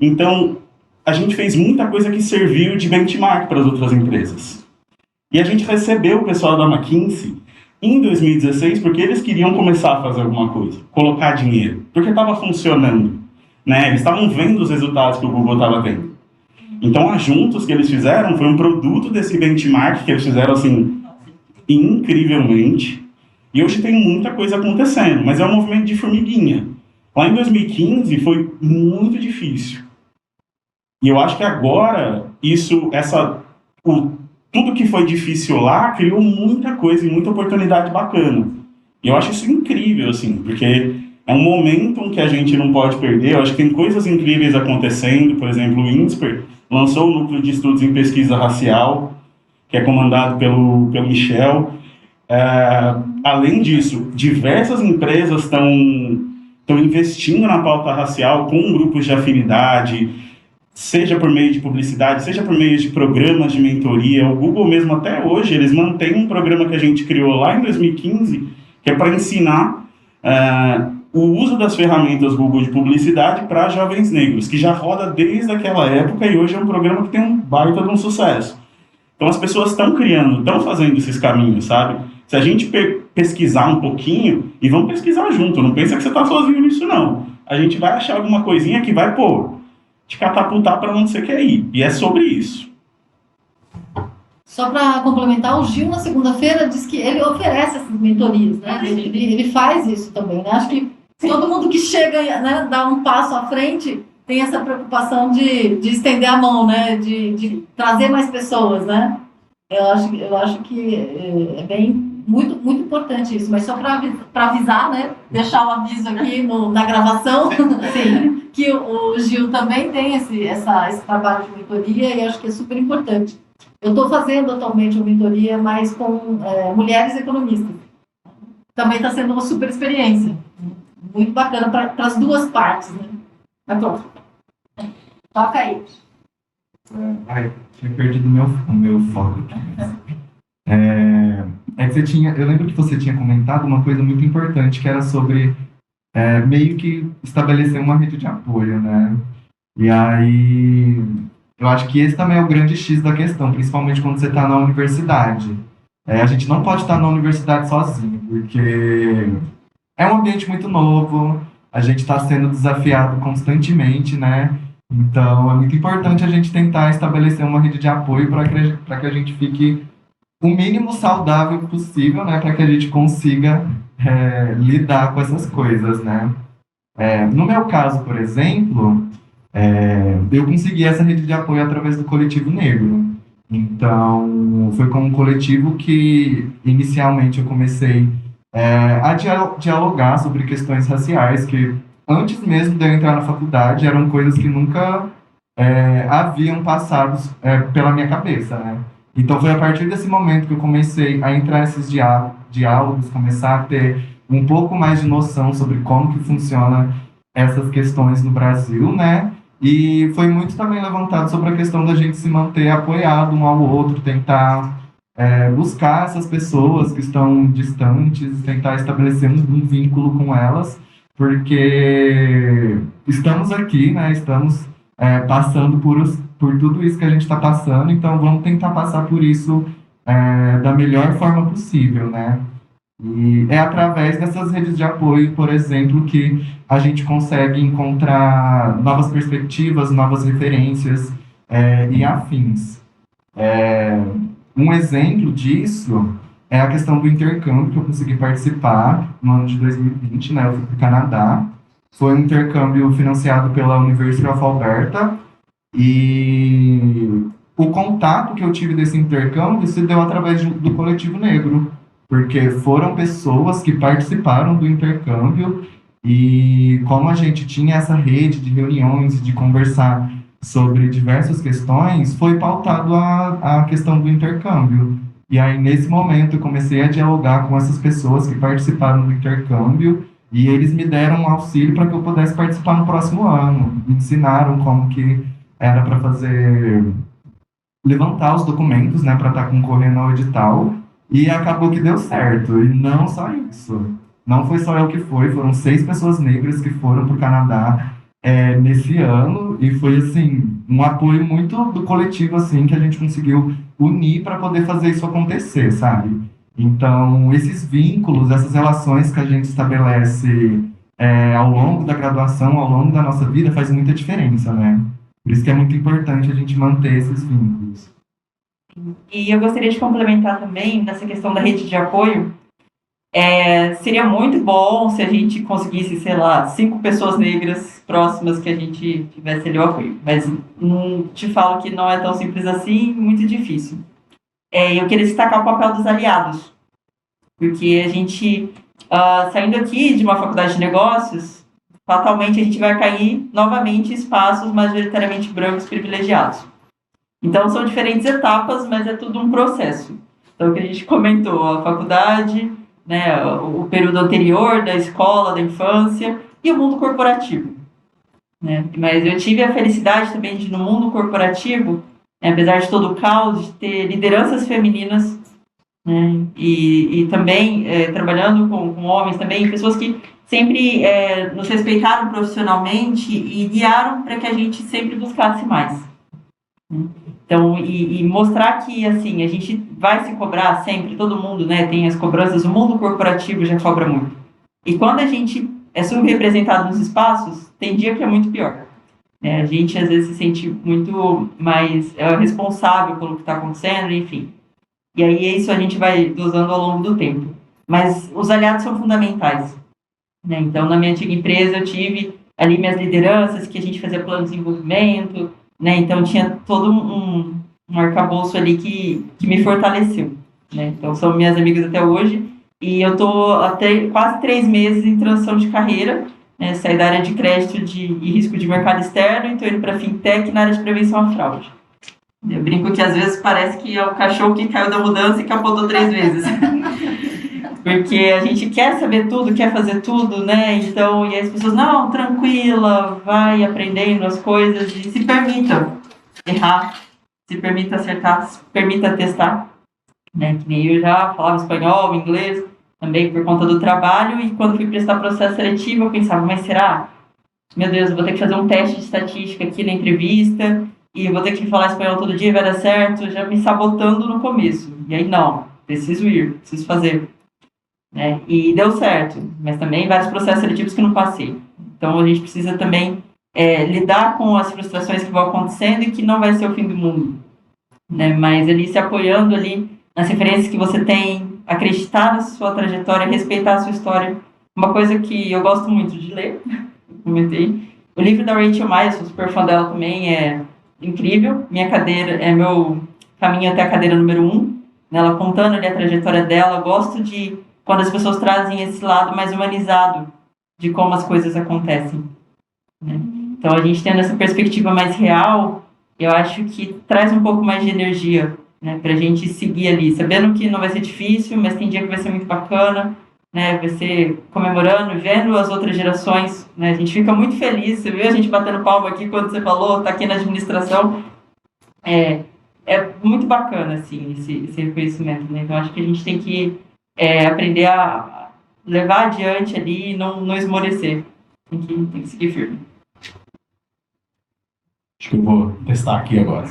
Então, a gente fez muita coisa que serviu de benchmark para as outras empresas. E a gente recebeu o pessoal da McKinsey em 2016 porque eles queriam começar a fazer alguma coisa, colocar dinheiro, porque estava funcionando, né? Eles estavam vendo os resultados que o Google estava tendo. Então, a Juntos que eles fizeram foi um produto desse benchmark que eles fizeram, assim, incrivelmente. E hoje tem muita coisa acontecendo, mas é um movimento de formiguinha. Lá em 2015 foi muito difícil. E eu acho que agora, tudo que foi difícil lá criou muita coisa e muita oportunidade bacana. E eu acho isso incrível, assim, porque é um momento que a gente não pode perder. Eu acho que tem coisas incríveis acontecendo. Por exemplo, o INSPER lançou o Núcleo de Estudos em Pesquisa Racial, que é comandado pelo Michel. Além disso, diversas empresas estão investindo na pauta racial com grupos de afinidade, seja por meio de publicidade, seja por meio de programas de mentoria. O Google mesmo, até hoje, eles mantêm um programa que a gente criou lá em 2015, que é para ensinar o uso das ferramentas Google de publicidade para jovens negros, que já roda desde aquela época e hoje é um programa que tem um baita de um sucesso. Então as pessoas estão criando, estão fazendo esses caminhos, sabe? Se a gente pesquisar um pouquinho, e vamos pesquisar junto, não pensa que você está sozinho nisso, não. A gente vai achar alguma coisinha que vai, te catapultar para onde você quer ir. E é sobre isso. Só para complementar, o Gil, na segunda-feira, disse que ele oferece essas mentorias, né? Ele faz isso também, né? Acho que todo mundo que chega, né, dá um passo à frente, tem essa preocupação de estender a mão, né? De trazer mais pessoas, né? Eu acho que é bem muito, muito importante isso, mas só para avisar, né? Deixar o aviso aqui na gravação, sim, que o Gil também tem esse trabalho de mentoria e acho que é super importante. Eu estou fazendo atualmente uma mentoria, mas com mulheres economistas. Também está sendo uma super experiência, muito bacana para as duas partes, né? Mas pronto, toca aí. Ai, tinha perdido o meu foco aqui. Que você tinha, eu lembro que você tinha comentado uma coisa muito importante, que era sobre meio que estabelecer uma rede de apoio, né? E aí eu acho que esse também é o grande X da questão, principalmente quando você está na universidade. A gente não pode estar na universidade sozinho, porque é um ambiente muito novo, a gente está sendo desafiado constantemente, né? Então, é muito importante a gente tentar estabelecer uma rede de apoio para que a gente fique o mínimo saudável possível, né? Para que a gente consiga lidar com essas coisas, né? No meu caso, por exemplo, eu consegui essa rede de apoio através do Coletivo Negro. Então, foi com um coletivo que, inicialmente, eu comecei a dialogar sobre questões raciais, que antes mesmo de eu entrar na faculdade, eram coisas que nunca haviam passado pela minha cabeça, né? Então, foi a partir desse momento que eu comecei a entrar nesses diálogos, começar a ter um pouco mais de noção sobre como que funciona essas questões no Brasil, né? E foi muito também levantado sobre a questão da gente se manter apoiado um ao outro, tentar buscar essas pessoas que estão distantes, tentar estabelecer um vínculo com elas, porque estamos aqui, né? Estamos passando por tudo isso que a gente está passando, então vamos tentar passar por isso da melhor forma possível, né? E é através dessas redes de apoio, por exemplo, que a gente consegue encontrar novas perspectivas, novas referências e afins. Um exemplo disso é a questão do intercâmbio que eu consegui participar no ano de 2020, né? Eu fui para o Canadá. Foi um intercâmbio financiado pela University of Alberta e o contato que eu tive desse intercâmbio se deu através do Coletivo Negro, porque foram pessoas que participaram do intercâmbio e como a gente tinha essa rede de reuniões, de conversar sobre diversas questões, foi pautado a questão do intercâmbio. E aí, nesse momento, eu comecei a dialogar com essas pessoas que participaram do intercâmbio e eles me deram um auxílio para que eu pudesse participar no próximo ano. Me ensinaram como que era para fazer, levantar os documentos, né, para estar concorrendo ao edital. E acabou que deu certo. E não só isso. Não foi só eu que foram 6 pessoas negras que foram para o Canadá nesse ano. E foi, assim, um apoio muito do coletivo, assim, que a gente conseguiu unir para poder fazer isso acontecer, sabe? Então, esses vínculos, essas relações que a gente estabelece ao longo da graduação, ao longo da nossa vida, faz muita diferença, né? Por isso que é muito importante a gente manter esses vínculos. E eu gostaria de complementar também nessa questão da rede de apoio. Seria muito bom se a gente conseguisse, sei lá, 5 pessoas negras próximas que a gente tivesse ali o apoio. Mas te falo que não é tão simples assim, muito difícil. Eu queria destacar o papel dos aliados, porque a gente, saindo aqui de uma faculdade de negócios, fatalmente a gente vai cair novamente em espaços majoritariamente brancos privilegiados. Então, são diferentes etapas, mas é tudo um processo. Então, o que a gente comentou, a faculdade, né, o período anterior da escola, da infância e o mundo corporativo. Né? Mas eu tive a felicidade também de, no mundo corporativo, né, apesar de todo o caos, de ter lideranças femininas, né, e também trabalhando com homens também, pessoas que sempre nos respeitaram profissionalmente e guiaram para que a gente sempre buscasse mais. Né? Então, e mostrar que, assim, a gente vai se cobrar sempre, todo mundo, né, tem as cobranças, o mundo corporativo já cobra muito. E quando a gente é subrepresentado nos espaços, tem dia que é muito pior. A gente, às vezes, se sente muito mais responsável pelo que está acontecendo, enfim. E aí, isso a gente vai dosando ao longo do tempo. Mas os aliados são fundamentais. Né? Então, na minha antiga empresa, eu tive ali minhas lideranças, que a gente fazia plano de desenvolvimento, né? Então, tinha todo um arcabouço ali que me fortaleceu. Né? Então, são minhas amigas até hoje. E eu estou até quase 3 meses em transição de carreira. Né? Saí da área de crédito e risco de mercado externo e estou indo para fintech na área de prevenção à fraude. Eu brinco que às vezes parece que é o cachorro que caiu da mudança e capotou 3 vezes. Porque a gente quer saber tudo, quer fazer tudo, né? Então, e as pessoas, não, tranquila, vai aprendendo as coisas e se permita errar, se permita acertar, se permita testar. Né? Que nem eu já falava espanhol, inglês, também por conta do trabalho, e quando fui prestar processo seletivo, eu pensava, mas será? Meu Deus, eu vou ter que fazer um teste de estatística aqui na entrevista, e vou ter que falar espanhol todo dia, vai dar certo, já me sabotando no começo. E aí, não, preciso ir, preciso fazer. Né? E deu certo, mas também vários processos seletivos que não passei. Então, a gente precisa também lidar com as frustrações que vão acontecendo e que não vai ser o fim do mundo. Né? Mas ali se apoiando ali nas referências que você tem, acreditar na sua trajetória, respeitar a sua história. Uma coisa que eu gosto muito de ler, comentei, o livro da Rachel Maia, sou super fã dela também, é incrível. Minha cadeira, é meu caminho até a cadeira número 1, né? Ela contando ali a trajetória dela. Eu gosto de quando as pessoas trazem esse lado mais humanizado de como as coisas acontecem. Né? Então, a gente tendo essa perspectiva mais real, eu acho que traz um pouco mais de energia, né, para a gente seguir ali, sabendo que não vai ser difícil, mas tem dia que vai ser muito bacana, né, vai ser comemorando, vendo as outras gerações, né, a gente fica muito feliz, você viu a gente batendo palma aqui quando você falou, tá aqui na administração, é muito bacana, assim, esse reconhecimento, né, então acho que a gente tem que aprender a levar adiante ali e não esmorecer, tem que seguir firme. Acho que eu vou testar aqui agora.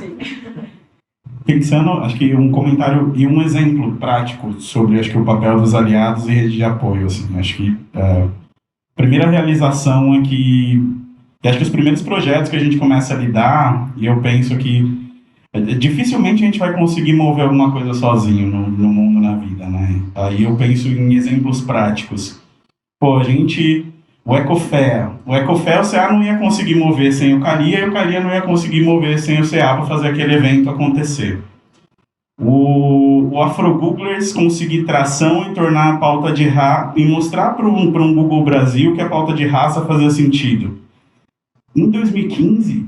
Pensando, acho que um comentário e um exemplo prático sobre, acho que o papel dos aliados e rede de apoio, assim, acho que a primeira realização é que, acho que os primeiros projetos que a gente começa a lidar, e eu penso que dificilmente a gente vai conseguir mover alguma coisa sozinho no mundo, na vida, né? Aí eu penso em exemplos práticos. Pô, o Ecofé o CA não ia conseguir mover sem o Calia, e o Calia não ia conseguir mover sem o CA para fazer aquele evento acontecer. O Afrogooglers conseguir tração e tornar a pauta de raça, e mostrar para um Google Brasil que a pauta de raça fazia sentido. Em 2015,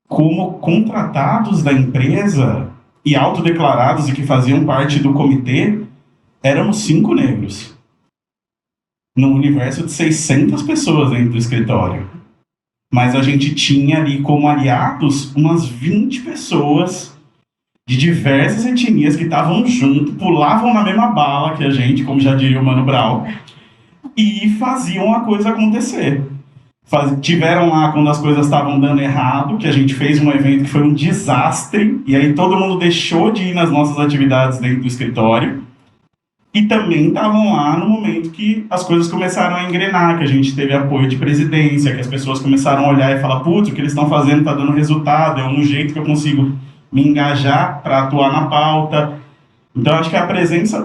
como contratados da empresa e autodeclarados e que faziam parte do comitê, éramos 5 negros. Num universo de 600 pessoas dentro do escritório. Mas a gente tinha ali como aliados umas 20 pessoas de diversas etnias que estavam junto, pulavam na mesma bala que a gente, como já diria o Mano Brown, e faziam a coisa acontecer. Tiveram lá quando as coisas estavam dando errado, que a gente fez um evento que foi um desastre, e aí todo mundo deixou de ir nas nossas atividades dentro do escritório, e também estavam lá no momento que as coisas começaram a engrenar, que a gente teve apoio de presidência, que as pessoas começaram a olhar e falar, putz, o que eles estão fazendo está dando resultado, é um jeito que eu consigo me engajar para atuar na pauta. Então, acho que a presença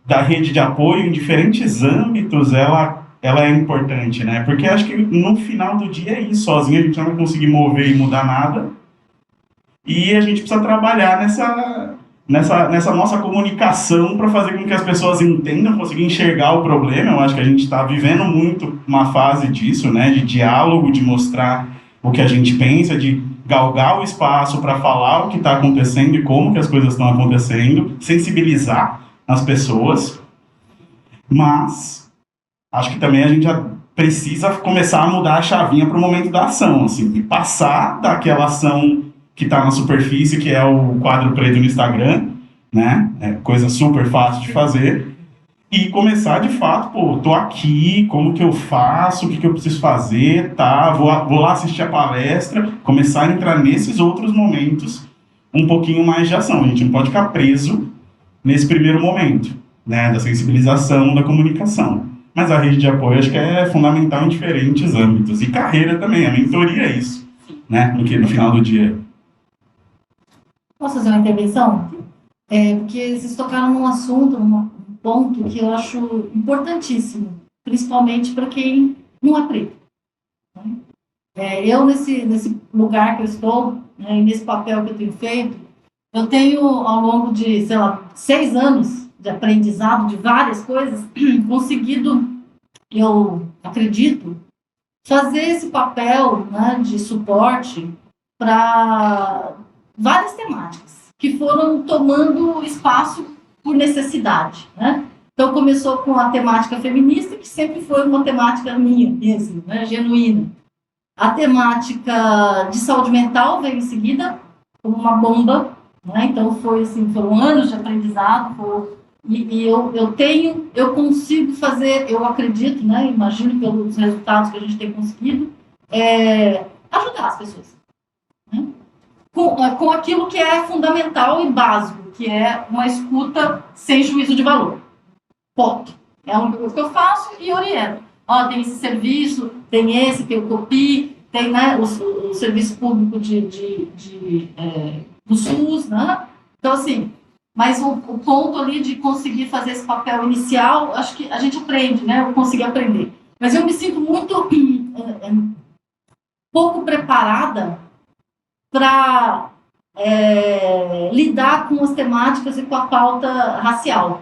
da rede de apoio em diferentes âmbitos, ela é importante, né? Porque acho que no final do dia é isso, sozinho a gente não vai conseguir mover e mudar nada, e a gente precisa trabalhar nessa nossa comunicação para fazer com que as pessoas entendam, conseguir enxergar o problema. Eu acho que a gente está vivendo muito uma fase disso, né, de diálogo, de mostrar o que a gente pensa, de galgar o espaço para falar o que está acontecendo e como que as coisas estão acontecendo, sensibilizar as pessoas. Mas acho que também a gente já precisa começar a mudar a chavinha para o momento da ação, assim, e passar daquela ação que está na superfície, que é o quadro preto no Instagram, né? É coisa super fácil de fazer. E começar, de fato, pô, tô aqui, como que eu faço, o que eu preciso fazer, tá? Vou lá assistir a palestra, começar a entrar nesses outros momentos um pouquinho mais de ação. A gente não pode ficar preso nesse primeiro momento, né? Da sensibilização, da comunicação. Mas a rede de apoio acho que é fundamental em diferentes âmbitos. E carreira também, a mentoria é isso, né? No final do dia. Posso fazer uma intervenção? Porque vocês tocaram num assunto, num ponto que eu acho importantíssimo, principalmente para quem não é preto. Né? Eu, nesse lugar que eu estou, né, e nesse papel que eu tenho feito, eu tenho, ao longo de, 6 anos de aprendizado de várias coisas, conseguido, eu acredito, fazer esse papel, né, de suporte para várias temáticas que foram tomando espaço por necessidade, né? Então começou com a temática feminista, que sempre foi uma temática minha mesmo, né, genuína. A temática de saúde mental veio em seguida como uma bomba, né? Então foram anos de aprendizado, e eu consigo fazer, eu acredito, né, imagino pelos resultados que a gente tem conseguido, ajudar as pessoas. Né? com aquilo que é fundamental e básico, que é uma escuta sem juízo de valor. Ponto. É a única coisa que eu faço e oriento. Ó, tem esse serviço, tem esse que eu copio, tem, né, o serviço público do SUS, né? Então, assim, mas o ponto ali de conseguir fazer esse papel inicial, acho que a gente aprende, né? Eu consegui aprender. Mas eu me sinto muito pouco preparada para lidar com as temáticas e com a pauta racial.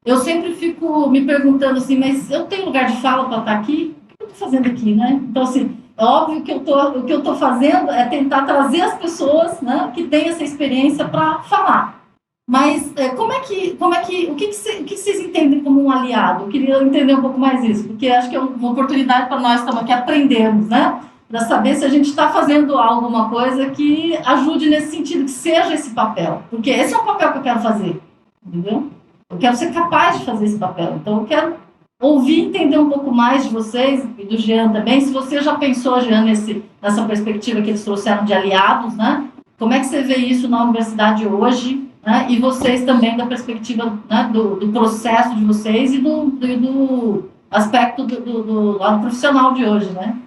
Eu sempre fico me perguntando assim, mas eu tenho lugar de fala para estar aqui? O que eu estou fazendo aqui, né? Então, assim, é óbvio que o que eu estou fazendo é tentar trazer as pessoas, né, que têm essa experiência para falar. Mas o que vocês entendem como um aliado? Eu queria entender um pouco mais isso, porque acho que é uma oportunidade para nós estamos aqui aprendermos, né? Para saber se a gente está fazendo alguma coisa que ajude nesse sentido, que seja esse papel. Porque esse é o papel que eu quero fazer, entendeu? Eu quero ser capaz de fazer esse papel. Então, eu quero ouvir e entender um pouco mais de vocês e do Jean também. Se você já pensou, Jean, nessa perspectiva que eles trouxeram de aliados, né? Como é que você vê isso na universidade hoje? Né? E vocês também, da perspectiva, né, do processo de vocês e do aspecto do lado profissional de hoje, né?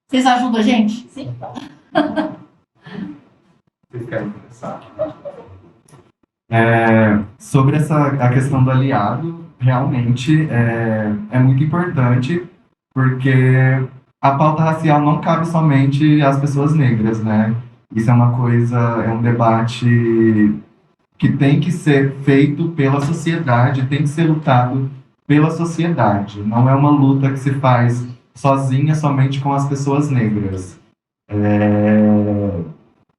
Vocês ajudam a gente? Sim. Vocês querem começar? Sobre a questão do aliado, realmente é muito importante, porque a pauta racial não cabe somente às pessoas negras, né? Isso é uma coisa, é um debate que tem que ser feito pela sociedade, tem que ser lutado pela sociedade. Não é uma luta que se faz sozinha, somente com as pessoas negras.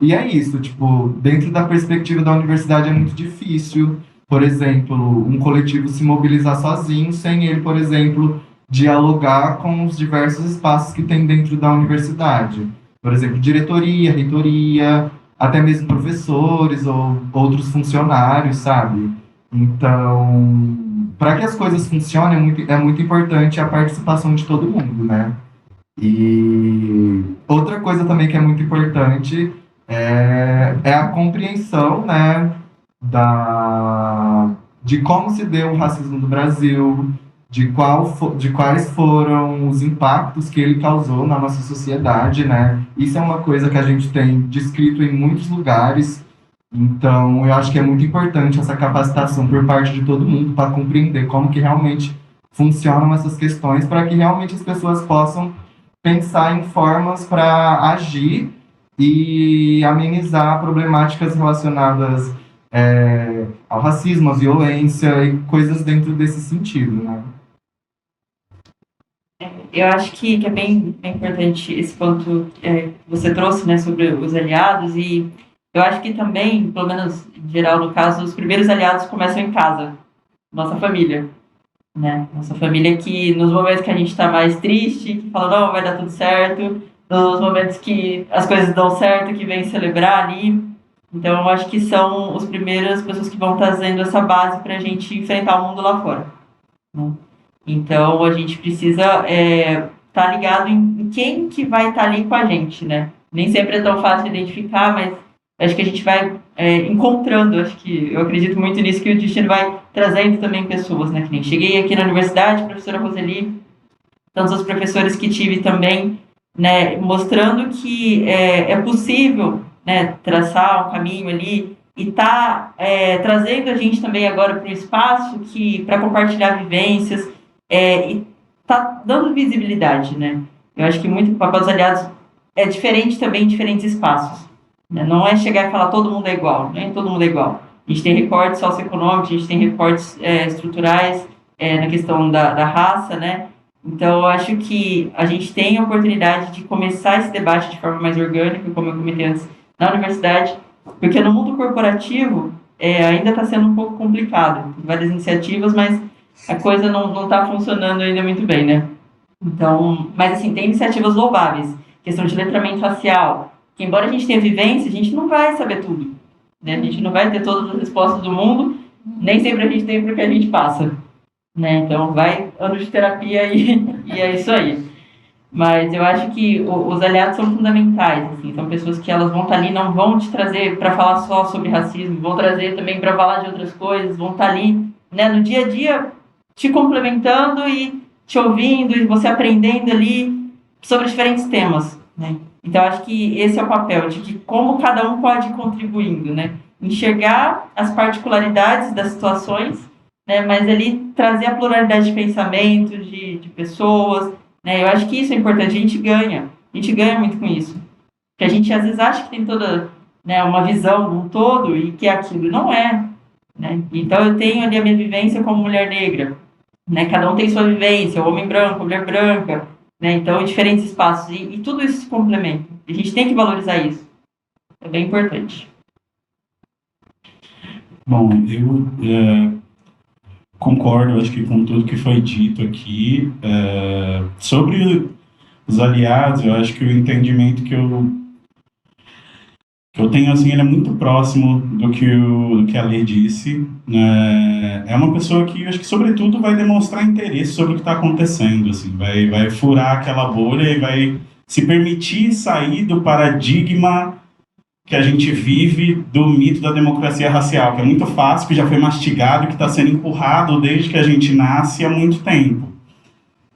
E é isso, tipo, dentro da perspectiva da universidade é muito difícil, por exemplo, um coletivo se mobilizar sozinho, sem ele, por exemplo, dialogar com os diversos espaços que tem dentro da universidade. Por exemplo, diretoria, reitoria, até mesmo professores ou outros funcionários, sabe? Então, para que as coisas funcionem, é muito importante a participação de todo mundo, né? E outra coisa também que é muito importante é a compreensão, né, de como se deu o racismo no Brasil, de quais foram os impactos que ele causou na nossa sociedade, né? Isso é uma coisa que a gente tem descrito em muitos lugares. Então, eu acho que é muito importante essa capacitação por parte de todo mundo para compreender como que realmente funcionam essas questões, para que realmente as pessoas possam pensar em formas para agir e amenizar problemáticas relacionadas ao racismo, à violência e coisas dentro desse sentido, né? Eu acho que é bem importante esse ponto que você trouxe, né, sobre os aliados, e eu acho que também, pelo menos em geral no caso, os primeiros aliados começam em casa, nossa família, né? Nossa família que nos momentos que a gente está mais triste, que fala, não, vai dar tudo certo, nos momentos que as coisas dão certo, que vem celebrar ali. Então, eu acho que são as primeiras pessoas que vão trazendo essa base para a gente enfrentar o mundo lá fora, né? Então, a gente precisa estar ligado em quem que vai estar ali com a gente, né? Nem sempre é tão fácil identificar, mas acho que a gente vai encontrando, acho que eu acredito muito nisso, que o destino vai trazendo também pessoas, né? Que nem cheguei aqui na universidade, professora Roseli, tantos os professores que tive também, né? Mostrando que é possível, né, traçar um caminho ali e tá trazendo a gente também agora para um espaço que para compartilhar vivências e tá dando visibilidade, né? Eu acho que muito o papel dos aliados é diferente também em diferentes espaços, né? Não é chegar e falar todo mundo é igual, nem todo mundo é igual. A gente tem recortes socioeconômicos, a gente tem recortes estruturais na questão da raça, né? Então, eu acho que a gente tem a oportunidade de começar esse debate de forma mais orgânica, como eu comentei antes, na universidade, porque no mundo corporativo ainda está sendo um pouco complicado. Tem várias iniciativas, mas a coisa não está funcionando ainda muito bem, né? Então, mas assim, tem iniciativas louváveis, questão de letramento racial, que embora a gente tenha vivência, a gente não vai saber tudo, né? A gente não vai ter todas as respostas do mundo, nem sempre a gente tem para o que a gente passa, né? Então, vai anos de terapia e é isso aí. Mas eu acho que os aliados são fundamentais, assim, são pessoas que elas vão estar ali, não vão te trazer para falar só sobre racismo, vão trazer também para falar de outras coisas, vão estar ali, né, no dia a dia, te complementando e te ouvindo, e você aprendendo ali sobre diferentes temas, né? Então, acho que esse é o papel, de que como cada um pode ir contribuindo, né? Enxergar as particularidades das situações, né, mas ali trazer a pluralidade de pensamento, de pessoas, né? Eu acho que isso é importante, a gente ganha muito com isso. Porque a gente às vezes acha que tem toda, né, uma visão de um todo e que aquilo não é, né? Então eu tenho ali a minha vivência como mulher negra, né? Cada um tem sua vivência, homem branco, mulher branca, né? Então em diferentes espaços e tudo isso se complementa. A gente tem que valorizar isso. É bem importante. Bom, eu concordo, acho que com tudo que foi dito aqui. Sobre os aliados, eu acho que o entendimento que eu tenho, assim, ele é muito próximo do que a Lê disse. É uma pessoa que, eu acho que, sobretudo, vai demonstrar interesse sobre o que está acontecendo, assim, vai furar aquela bolha e vai se permitir sair do paradigma que a gente vive do mito da democracia racial, que é muito fácil, que já foi mastigado, que está sendo empurrado desde que a gente nasce há muito tempo.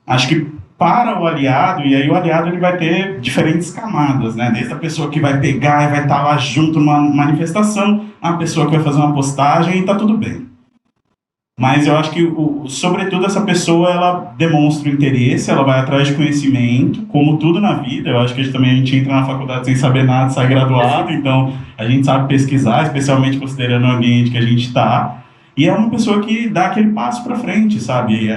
Acho que para o aliado, e aí o aliado ele vai ter diferentes camadas, né? Desde a pessoa que vai pegar e vai estar lá junto numa manifestação, a pessoa que vai fazer uma postagem e está tudo bem. Mas eu acho que, sobretudo, essa pessoa, ela demonstra o interesse, ela vai atrás de conhecimento, como tudo na vida. Eu acho que também a gente entra na faculdade sem saber nada, sai graduado, então a gente sabe pesquisar, especialmente considerando o ambiente que a gente está. E é uma pessoa que dá aquele passo para frente, sabe?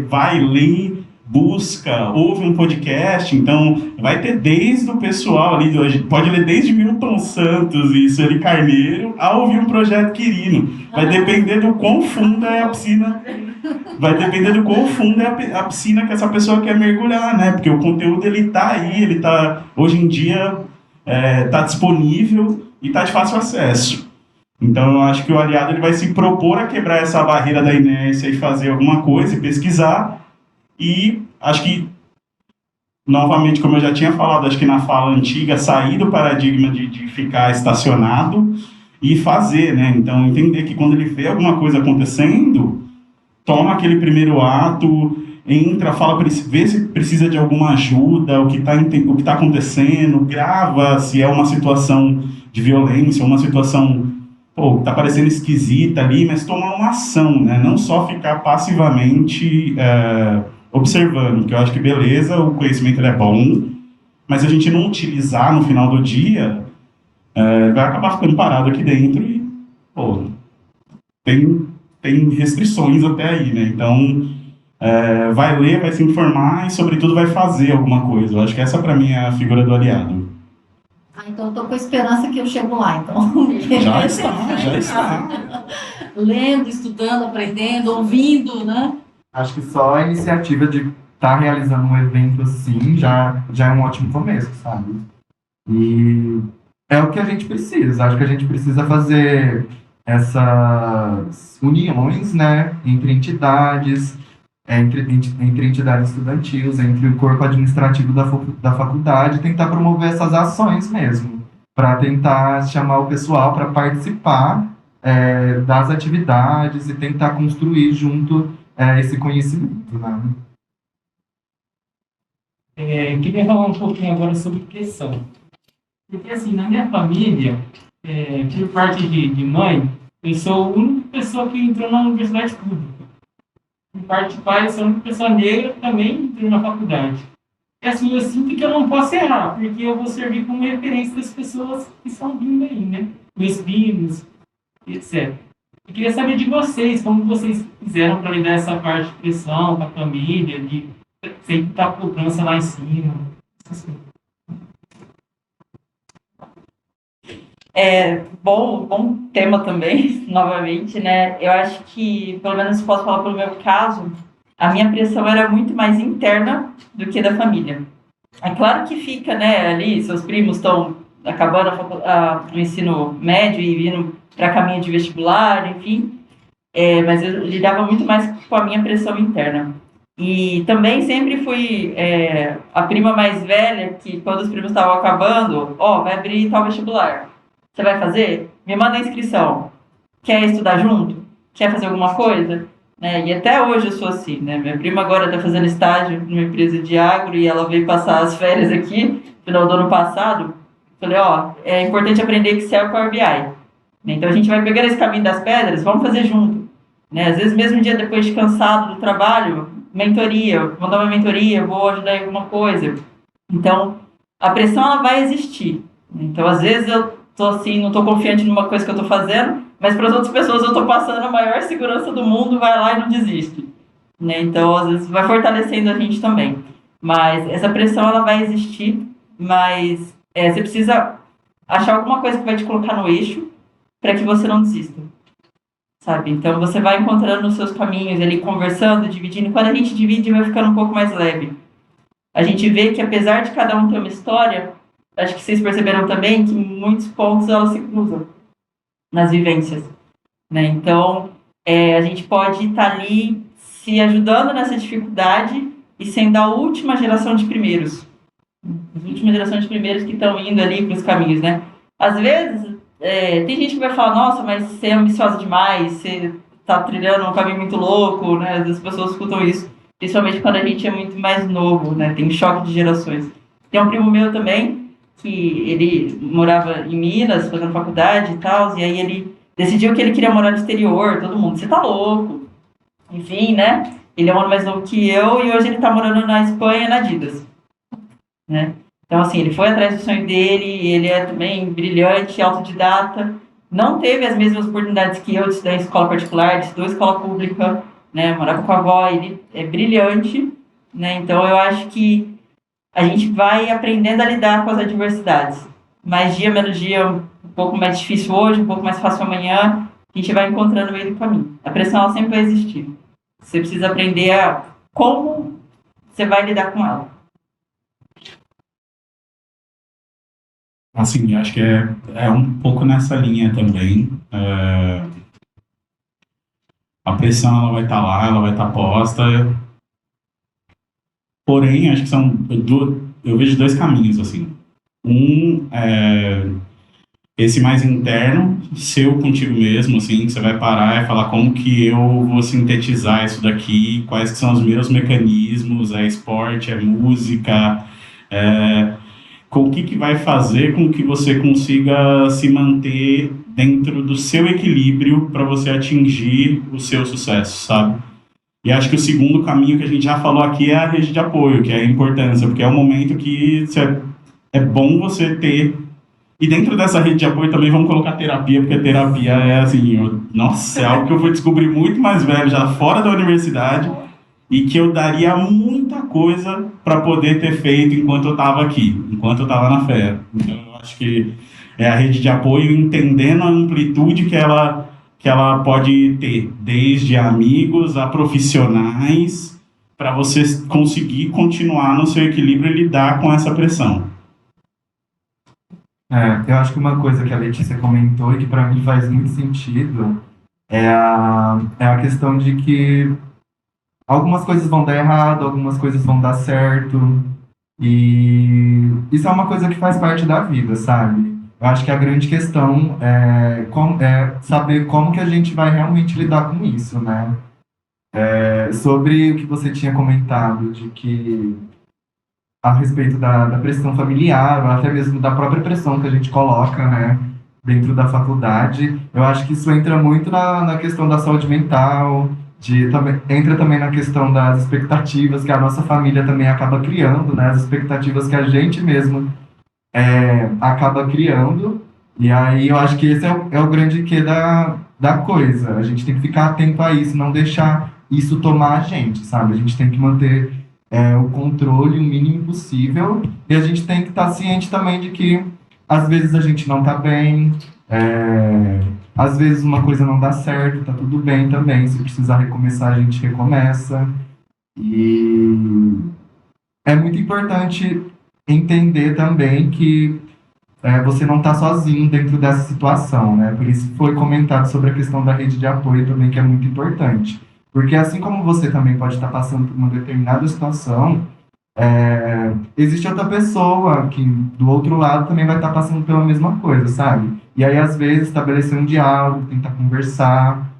Vai ler, busca, ouve um podcast, então vai ter desde o pessoal ali, pode ler desde Milton Santos e Sueli Carneiro a ouvir um projeto Quirino. Vai depender do quão funda é a piscina. Vai depender do quão funda é a piscina que essa pessoa quer mergulhar, né? Porque o conteúdo ele tá aí, ele tá hoje em dia tá disponível e tá de fácil acesso. Então, eu acho que o aliado ele vai se propor a quebrar essa barreira da inércia e fazer alguma coisa e pesquisar. E acho que, novamente, como eu já tinha falado, acho que na fala antiga, sair do paradigma de ficar estacionado e fazer, né? Então, entender que quando ele vê alguma coisa acontecendo, toma aquele primeiro ato, entra, fala, vê se precisa de alguma ajuda, o que tá acontecendo, grava se é uma situação de violência, uma situação, pô, tá parecendo esquisita ali, mas tomar uma ação, né? Não só ficar passivamente observando, porque eu acho que beleza, o conhecimento ele é bom, mas a gente não utilizar no final do dia, vai acabar ficando parado aqui dentro e, pô, tem restrições até aí, né? Então, vai ler, vai se informar e, sobretudo, vai fazer alguma coisa. Eu acho que essa, para mim, é a figura do aliado. Então, estou com esperança que eu chego lá, então. Já está. Lendo, estudando, aprendendo, ouvindo, né? Acho que só a iniciativa de estar realizando um evento assim já é um ótimo começo, sabe? E é o que a gente precisa. Acho que a gente precisa fazer essas uniões, né, entre entidades, entre entidades estudantis, entre o corpo administrativo da faculdade, tentar promover essas ações mesmo, para tentar chamar o pessoal para participar das atividades e tentar construir junto esse conhecimento, né? Queria falar um pouquinho agora sobre pressão. Porque, assim, na minha família, por parte de mãe, eu sou a única pessoa que entrou na universidade pública. Por parte de pai, eu sou a única pessoa negra que também entrou na faculdade. E, assim, eu sinto que eu não posso errar, porque eu vou servir como referência das pessoas que estão vindo aí, né? Meus primos, etc. Eu queria saber de vocês, como vocês fizeram para lidar essa parte de pressão com a família, de sempre estar com a cobrança lá em cima. Assim. Bom tema também, novamente, né? Eu acho que, pelo menos posso falar pelo meu caso, a minha pressão era muito mais interna do que da família. É claro que fica, né, ali, seus primos estão acabando o ensino médio e vindo para caminho de vestibular, enfim, mas eu lidava muito mais com a minha pressão interna. E também sempre fui a prima mais velha, que quando os primos estavam acabando, vai abrir tal vestibular. Você vai fazer? Me manda a inscrição. Quer estudar junto? Quer fazer alguma coisa? Né? E até hoje eu sou assim, né? Minha prima agora está fazendo estágio numa empresa de agro e ela veio passar as férias aqui, no final do ano passado. Falei, é importante aprender Excel e Power BI. Então a gente vai pegando esse caminho das pedras, vamos fazer junto. Né? Às vezes, mesmo dia depois de cansado do trabalho, mentoria, vou dar uma mentoria, vou ajudar em alguma coisa. Então, a pressão ela vai existir. Então, às vezes eu tô assim, não estou confiante numa coisa que eu estou fazendo, mas para as outras pessoas eu estou passando a maior segurança do mundo, vai lá e não desiste. Né? Então, às vezes vai fortalecendo a gente também. Mas essa pressão ela vai existir, mas você precisa achar alguma coisa que vai te colocar no eixo para que você não desista. Sabe? Então você vai encontrando os seus caminhos ali, conversando, dividindo. Quando a gente divide, vai ficando um pouco mais leve. A gente vê que apesar de cada um ter uma história, acho que vocês perceberam também que em muitos pontos elas se cruzam nas vivências. Né? Então a gente pode estar ali se ajudando nessa dificuldade e sendo a última geração de primeiros. As últimas gerações de primeiros que estão indo ali para os caminhos, né? Às vezes, tem gente que vai falar, nossa, mas você é ambiciosa demais, você está trilhando um caminho muito louco, né? Às vezes as pessoas escutam isso, principalmente quando a gente é muito mais novo, né? Tem um choque de gerações. Tem um primo meu também, que ele morava em Minas, fazendo faculdade e tal, e aí ele decidiu que ele queria morar no exterior, todo mundo, você tá louco. Enfim, né? Ele é um ano mais novo que eu, e hoje ele tá morando na Espanha, na Adidas. Né? Então, assim, ele foi atrás do sonho dele, ele é também brilhante, autodidata, não teve as mesmas oportunidades que eu de estudar em escola particular, de estudar em escola pública, né? Morava com a avó, ele é brilhante, né? Então, eu acho que a gente vai aprendendo a lidar com as adversidades. Mais dia, menos dia, um pouco mais difícil hoje, um pouco mais fácil amanhã, a gente vai encontrando o meio do caminho. A pressão, ela sempre vai existir. Você precisa aprender como você vai lidar com ela. Assim, acho que é um pouco nessa linha também. A pressão ela vai estar lá, ela vai estar posta. Porém, acho que eu vejo dois caminhos assim. Um é esse mais interno, seu contigo mesmo, assim, que você vai parar e falar como que eu vou sintetizar isso daqui, quais que são os meus mecanismos, é esporte, é música, com o que vai fazer com que você consiga se manter dentro do seu equilíbrio para você atingir o seu sucesso, sabe? E acho que o segundo caminho que a gente já falou aqui é a rede de apoio, que é a importância, porque é um momento que é bom você ter. E dentro dessa rede de apoio também vamos colocar terapia, porque a terapia é assim, nossa, é algo que eu vou descobrir muito mais velho, já fora da universidade, e que eu daria muita coisa para poder ter feito enquanto eu estava aqui, enquanto eu estava na fé. Então eu acho que é a rede de apoio entendendo a amplitude que ela pode ter, desde amigos a profissionais, para você conseguir continuar no seu equilíbrio e lidar com essa pressão. Eu acho que uma coisa que a Letícia comentou e que para mim faz muito sentido é a questão de que algumas coisas vão dar errado, algumas coisas vão dar certo, e isso é uma coisa que faz parte da vida, sabe? Eu acho que a grande questão é saber como que a gente vai realmente lidar com isso, né? Sobre o que você tinha comentado, de que a respeito da pressão familiar, ou até mesmo da própria pressão que a gente coloca, né, dentro da faculdade, eu acho que isso entra muito na questão da saúde mental, entra também na questão das expectativas que a nossa família também acaba criando, né, as expectativas que a gente mesmo acaba criando, e aí eu acho que esse é o grande quê da coisa, a gente tem que ficar atento a isso, não deixar isso tomar a gente, sabe, a gente tem que manter o controle o mínimo possível, e a gente tem que estar ciente também de que às vezes a gente não está bem, às vezes uma coisa não dá certo, tá tudo bem também, se precisar recomeçar a gente recomeça, e é muito importante entender também que você não está sozinho dentro dessa situação, né? Por isso foi comentado sobre a questão da rede de apoio também, que é muito importante. Porque assim como você também pode estar passando por uma determinada situação, existe outra pessoa que do outro lado também vai estar passando pela mesma coisa, sabe? E aí, às vezes, estabelecer um diálogo, tentar conversar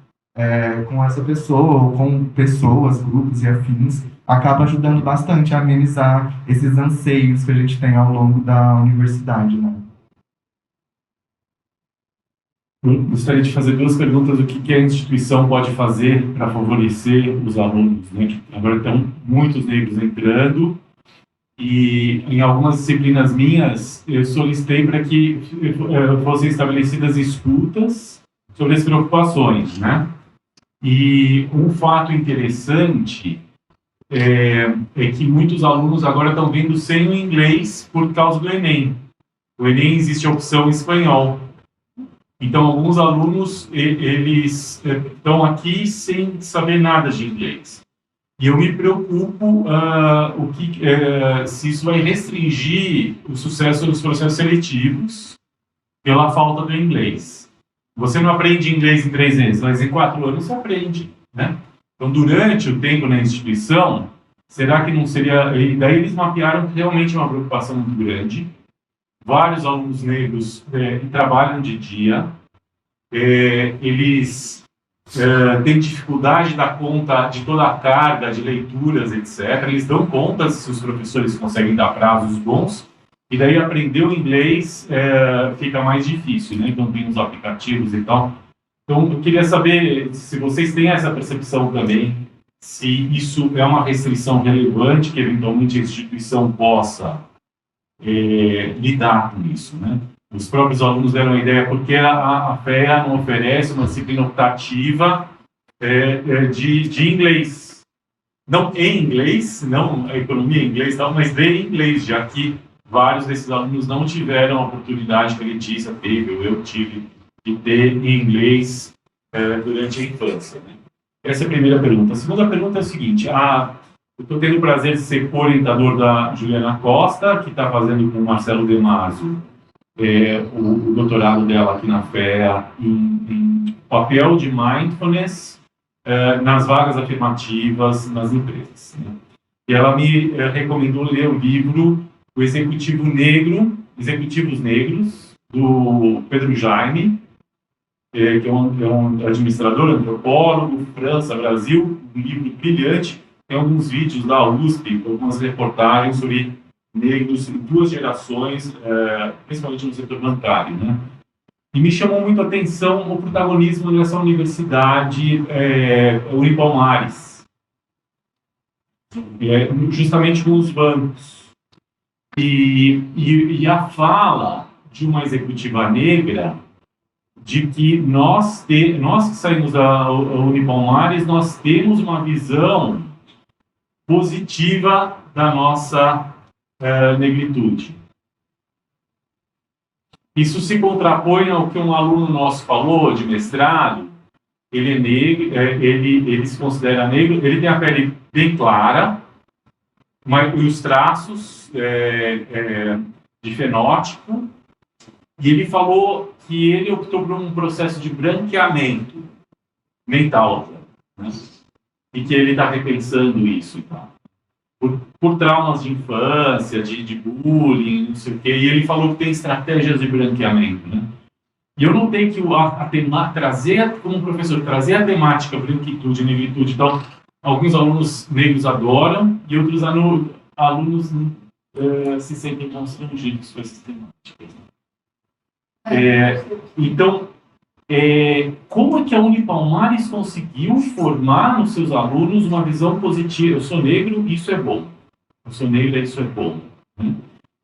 com essa pessoa, ou com pessoas, grupos e afins, acaba ajudando bastante a amenizar esses anseios que a gente tem ao longo da universidade, né? Eu gostaria de fazer duas perguntas. O que a instituição pode fazer para favorecer os alunos, né? Que agora estão muitos negros entrando, e em algumas disciplinas minhas eu solicitei para que fossem estabelecidas escutas sobre as preocupações, né? E um fato interessante é que muitos alunos agora estão vendo sem o inglês por causa do Enem. O Enem existe a opção espanhol. Então, alguns alunos, eles estão aqui sem saber nada de inglês. E eu me preocupo se isso vai restringir o sucesso dos processos seletivos pela falta do inglês. Você não aprende inglês em 3 meses, mas em 4 anos você aprende, né? Então, durante o tempo na instituição, será que não seria... E daí eles mapearam realmente uma preocupação muito grande. Vários alunos negros trabalham de dia, eles têm dificuldade de dar conta de toda a carga de leituras, etc. Eles dão conta se os professores conseguem dar prazos bons, e daí aprender o inglês fica mais difícil, né? Então tem os aplicativos e tal. Então eu queria saber se vocês têm essa percepção também, se isso é uma restrição relevante que eventualmente a instituição possa lidar com isso, né? Os próprios alunos deram a ideia porque a FEA não oferece uma disciplina optativa de inglês. Não em inglês, não a economia em inglês, tal, mas de inglês, já que vários desses alunos não tiveram a oportunidade que a Letícia teve, ou eu tive, de ter em inglês durante a infância, né? Essa é a primeira pergunta. A segunda pergunta é a seguinte: eu estou tendo o prazer de ser orientador da Juliana Costa, que está fazendo com o Marcelo Demaso o doutorado dela aqui na FEA em papel de mindfulness nas vagas afirmativas nas empresas, né? E ela me recomendou ler o livro O Executivos Negros, do Pedro Jaime, que é um administrador, antropólogo, França, Brasil, um livro brilhante. Tem alguns vídeos da USP, algumas reportagens sobre negros em 2 gerações, principalmente no setor bancário, né? E me chamou muito a atenção o protagonismo dessa universidade, Unipalmares, justamente com os bancos. E a fala de uma executiva negra de que nós que saímos da Unipalmares, nós temos uma visão positiva da nossa negritude. Isso se contrapõe ao que um aluno nosso falou de mestrado. Ele é negro, ele se considera negro, ele tem a pele bem clara, mas os traços de fenótipo, e ele falou que ele optou por um processo de branqueamento mental, né? E que ele está repensando isso e tal. Por traumas de infância, de bullying, não sei o quê, e ele falou que tem estratégias de branqueamento, né? E eu notei que como professor, trazer a temática branquitude e negritude, então, alguns alunos negros adoram, e outros alunos se sentem constrangidos com essas temáticas. Então, como é que a Unipalmares conseguiu formar nos seus alunos uma visão positiva? Eu sou negro, isso é bom. Eu sou negra, isso é bom.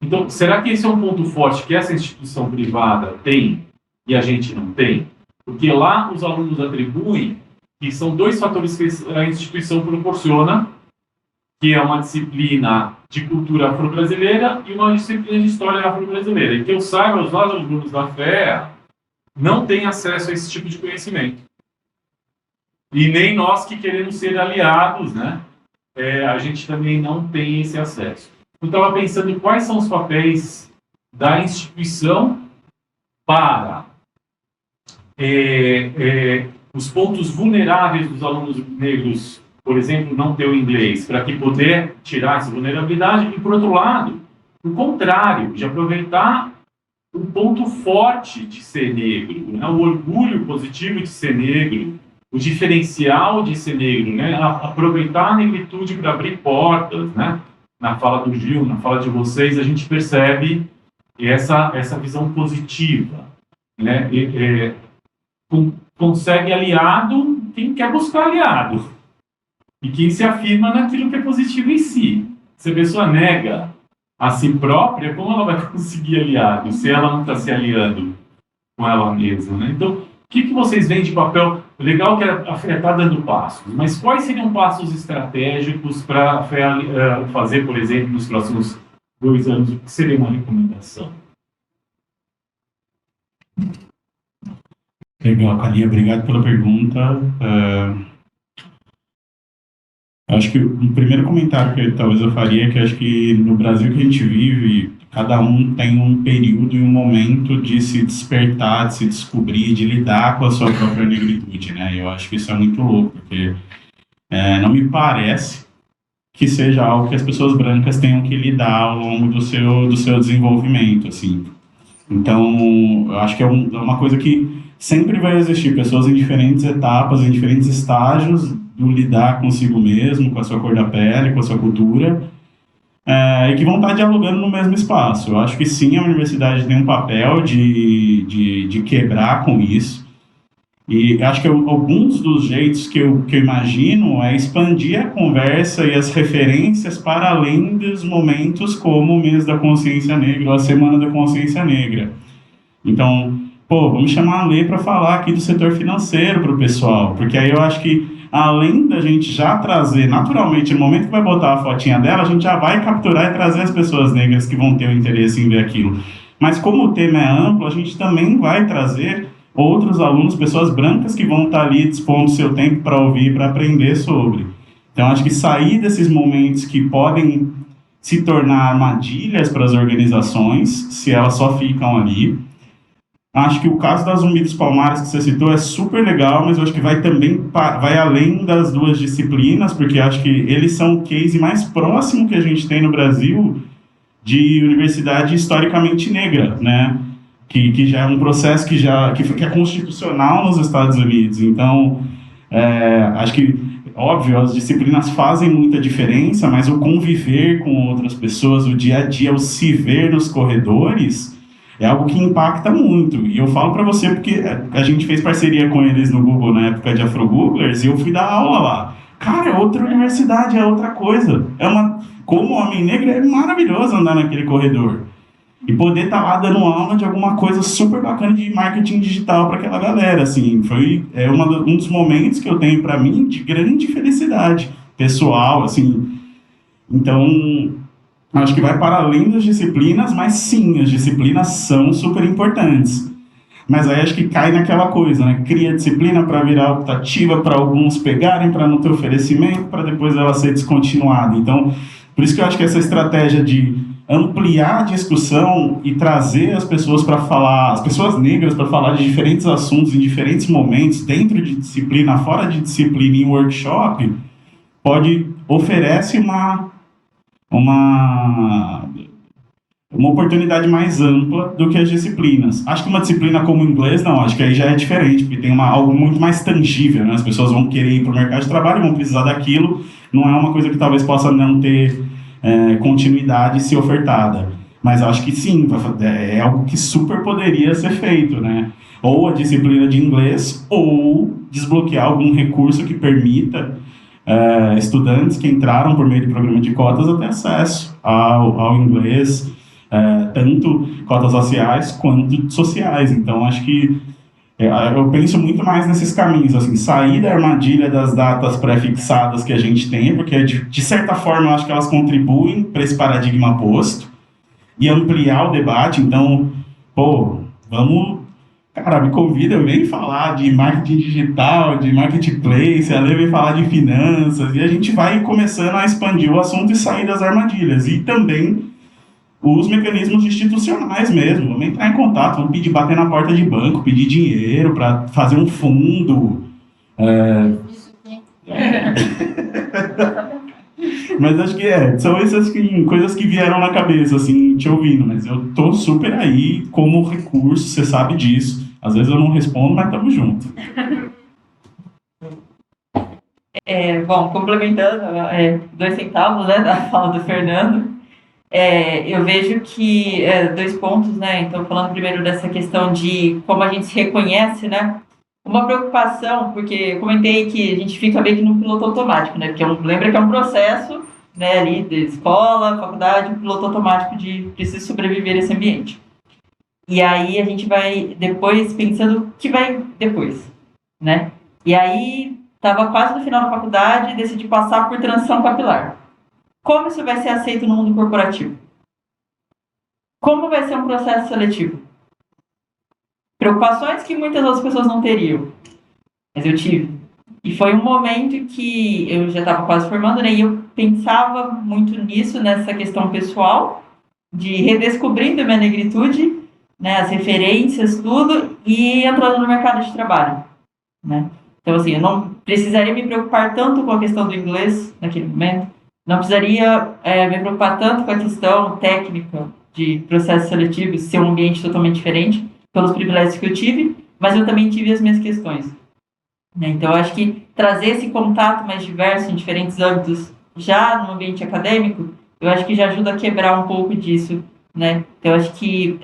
Então, será que esse é um ponto forte que essa instituição privada tem e a gente não tem? Porque lá os alunos atribuem que são 2 fatores que a instituição proporciona, que é uma disciplina de cultura afro-brasileira e uma disciplina de história afro-brasileira. E que eu saiba, os alunos da FEA não têm acesso a esse tipo de conhecimento. E nem nós que queremos ser aliados, né? A gente também não tem esse acesso. Eu estava pensando em quais são os papéis da instituição para os pontos vulneráveis dos alunos negros, por exemplo, não ter o inglês, para que poder tirar essa vulnerabilidade, e, por outro lado, o contrário, de aproveitar o ponto forte de ser negro, né? O orgulho positivo de ser negro, o diferencial de ser negro, né? Aproveitar a negritude para abrir portas, né? Na fala do Gil, na fala de vocês, a gente percebe essa visão positiva, né? Consegue aliado quem quer buscar aliado e quem se afirma naquilo que é positivo em si. Se a pessoa nega a si própria, como ela vai conseguir aliado se ela não está se aliando com ela mesma, né? Então, o que vocês veem de papel? Legal que a FEA está dando passos, mas quais seriam passos estratégicos para a FEA fazer, por exemplo, nos próximos 2 anos? O que seria uma recomendação? Legal, Calinha, obrigado pela pergunta. Acho que o primeiro comentário que talvez eu faria é que acho que no Brasil que a gente vive, cada um tem um período e um momento de se despertar, de se descobrir, de lidar com a sua própria negritude, né? Eu acho que isso é muito louco, porque não me parece que seja algo que as pessoas brancas tenham que lidar ao longo do seu desenvolvimento, assim. Então, eu acho que é uma coisa que sempre vai existir pessoas em diferentes etapas, em diferentes estágios do lidar consigo mesmo, com a sua cor da pele, com a sua cultura, e que vão estar dialogando no mesmo espaço. Eu acho que sim, a universidade tem um papel de quebrar com isso. E acho que alguns dos jeitos que eu imagino é expandir a conversa e as referências para além dos momentos como o mês da consciência negra ou a semana da consciência negra. Então, vamos chamar a Lê para falar aqui do setor financeiro para o pessoal, porque aí eu acho que além da gente já trazer, naturalmente, no momento que vai botar a fotinha dela, a gente já vai capturar e trazer as pessoas negras que vão ter o interesse em ver aquilo. Mas como o tema é amplo, a gente também vai trazer outros alunos, pessoas brancas que vão estar ali dispondo seu tempo para ouvir, para aprender sobre. Então, acho que sair desses momentos que podem se tornar armadilhas para as organizações, se elas só ficam ali. Acho que o caso da Zumbi dos Palmares que você citou é super legal, mas eu acho que vai além das 2 disciplinas, porque acho que eles são o case mais próximo que a gente tem no Brasil de universidade historicamente negra, né? Que já é um processo que é constitucional nos Estados Unidos. Então, acho que, óbvio, as disciplinas fazem muita diferença, mas o conviver com outras pessoas, o dia a dia, o se ver nos corredores, é algo que impacta muito. E eu falo para você porque a gente fez parceria com eles no Google na época de Afro-Googlers e eu fui dar aula lá. Cara, é outra universidade, é outra coisa. Como homem negro, é maravilhoso andar naquele corredor. E poder estar lá dando aula de alguma coisa super bacana de marketing digital para aquela galera, assim. Um dos momentos que eu tenho para mim de grande felicidade pessoal, assim. Então, acho que vai para além das disciplinas, mas sim, as disciplinas são super importantes. Mas aí acho que cai naquela coisa, né? Cria disciplina para virar optativa, para alguns pegarem, para não ter oferecimento, para depois ela ser descontinuada. Então, por isso que eu acho que essa estratégia de ampliar a discussão e trazer as pessoas para falar, as pessoas negras para falar de diferentes assuntos em diferentes momentos, dentro de disciplina, fora de disciplina, em workshop, oferece uma oportunidade mais ampla do que as disciplinas. Acho que uma disciplina como inglês, não, acho que aí já é diferente, porque tem algo muito mais tangível, né? As pessoas vão querer ir para o mercado de trabalho, vão precisar daquilo, não é uma coisa que talvez possa não ter continuidade se ofertada. Mas acho que sim, é algo que super poderia ser feito, né? Ou a disciplina de inglês, ou desbloquear algum recurso que permita estudantes que entraram por meio de programa de cotas a ter acesso ao inglês, tanto cotas raciais quanto sociais. Então, acho que eu penso muito mais nesses caminhos, assim, sair da armadilha das datas pré-fixadas que a gente tem, porque de certa forma eu acho que elas contribuem para esse paradigma posto, e ampliar o debate. Então, cara, me convida, vem falar de marketing digital, de marketplace, a Lê vem falar de finanças, e a gente vai começando a expandir o assunto e sair das armadilhas. E também os mecanismos institucionais mesmo. Vamos entrar em contato, vamos bater na porta de banco, pedir dinheiro para fazer um fundo, Mas acho que são essas coisas que vieram na cabeça, assim, te ouvindo. Mas eu tô super aí como recurso, você sabe disso. Às vezes eu não respondo, mas tamo junto. Bom, complementando 2 centavos, né, da fala do Fernando, eu vejo que 2 pontos, né? Então, falando primeiro dessa questão de como a gente se reconhece, né? Uma preocupação, porque eu comentei que a gente fica meio que no piloto automático, né? Porque lembra que é um processo, né, ali de escola, faculdade, um piloto automático de preciso sobreviver a esse ambiente. E aí a gente vai depois pensando o que vai depois, né? E aí estava quase no final da faculdade e decidi passar por transição capilar. Como isso vai ser aceito no mundo corporativo? Como vai ser um processo seletivo? Preocupações que muitas outras pessoas não teriam, mas eu tive. E foi um momento que eu já estava quase formando, né? E eu pensava muito nisso, nessa questão pessoal, de redescobrindo minha negritude, né? As referências, tudo, e entrando no mercado de trabalho, né? Então, assim, eu não precisaria me preocupar tanto com a questão do inglês naquele momento, não precisaria me preocupar tanto com a questão técnica de processos seletivos, ser um ambiente totalmente diferente, pelos privilégios que eu tive, mas eu também tive as minhas questões, né? Então, eu acho que trazer esse contato mais diverso em diferentes âmbitos, já no ambiente acadêmico, eu acho que já ajuda a quebrar um pouco disso, né? Então, eu acho que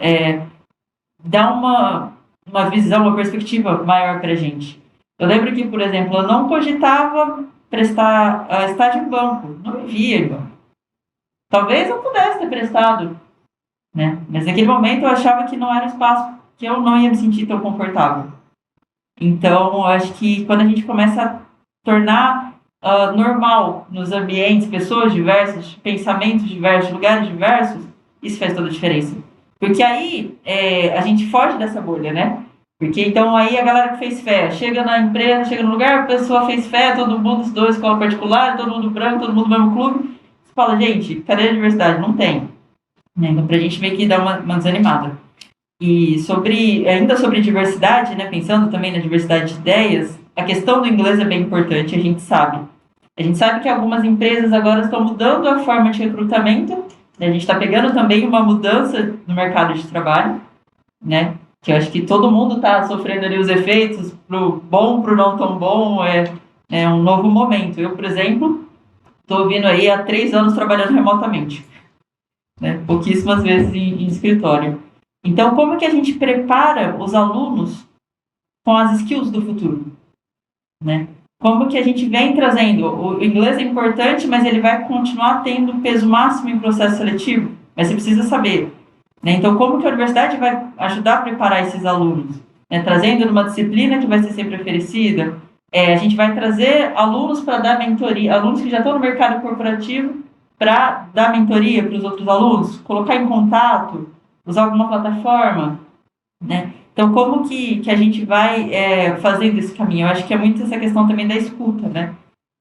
dá uma visão, uma perspectiva maior para a gente. Eu lembro que, por exemplo, eu não cogitava prestar estágio em banco, não me via em banco. Talvez eu pudesse ter prestado, né? Mas naquele momento eu achava que não era um espaço que eu não ia me sentir tão confortável. Então, eu acho que quando a gente começa a tornar normal nos ambientes, pessoas diversas, pensamentos diversos, lugares diversos, isso faz toda a diferença. Porque aí a gente foge dessa bolha, né? Porque então aí a galera que fez fé, chega na empresa, chega no lugar, a pessoa fez fé, todo mundo estudou escola particular, todo mundo branco, todo mundo no mesmo clube. Você fala, gente, cadê a diversidade? Não tem. Né? Então, pra gente meio que dar uma desanimada. E ainda sobre diversidade, né, pensando também na diversidade de ideias, a questão do inglês é bem importante, a gente sabe. A gente sabe que algumas empresas agora estão mudando a forma de recrutamento, né, a gente está pegando também uma mudança no mercado de trabalho, né, que eu acho que todo mundo está sofrendo ali os efeitos, pro bom, pro não tão bom, é um novo momento. Eu, por exemplo, estou vindo aí há 3 anos trabalhando remotamente, né, pouquíssimas vezes em escritório. Então, como que a gente prepara os alunos com as skills do futuro, né? Como que a gente vem trazendo? O inglês é importante, mas ele vai continuar tendo peso máximo em processo seletivo, mas você precisa saber, né? Então, como que a universidade vai ajudar a preparar esses alunos? Né? Trazendo uma disciplina que vai ser sempre oferecida, a gente vai trazer alunos para dar mentoria, alunos que já estão no mercado corporativo, para dar mentoria para os outros alunos, colocar em contato, usar alguma plataforma, né? Então, como que a gente vai fazendo esse caminho? Eu acho que é muito essa questão também da escuta, né?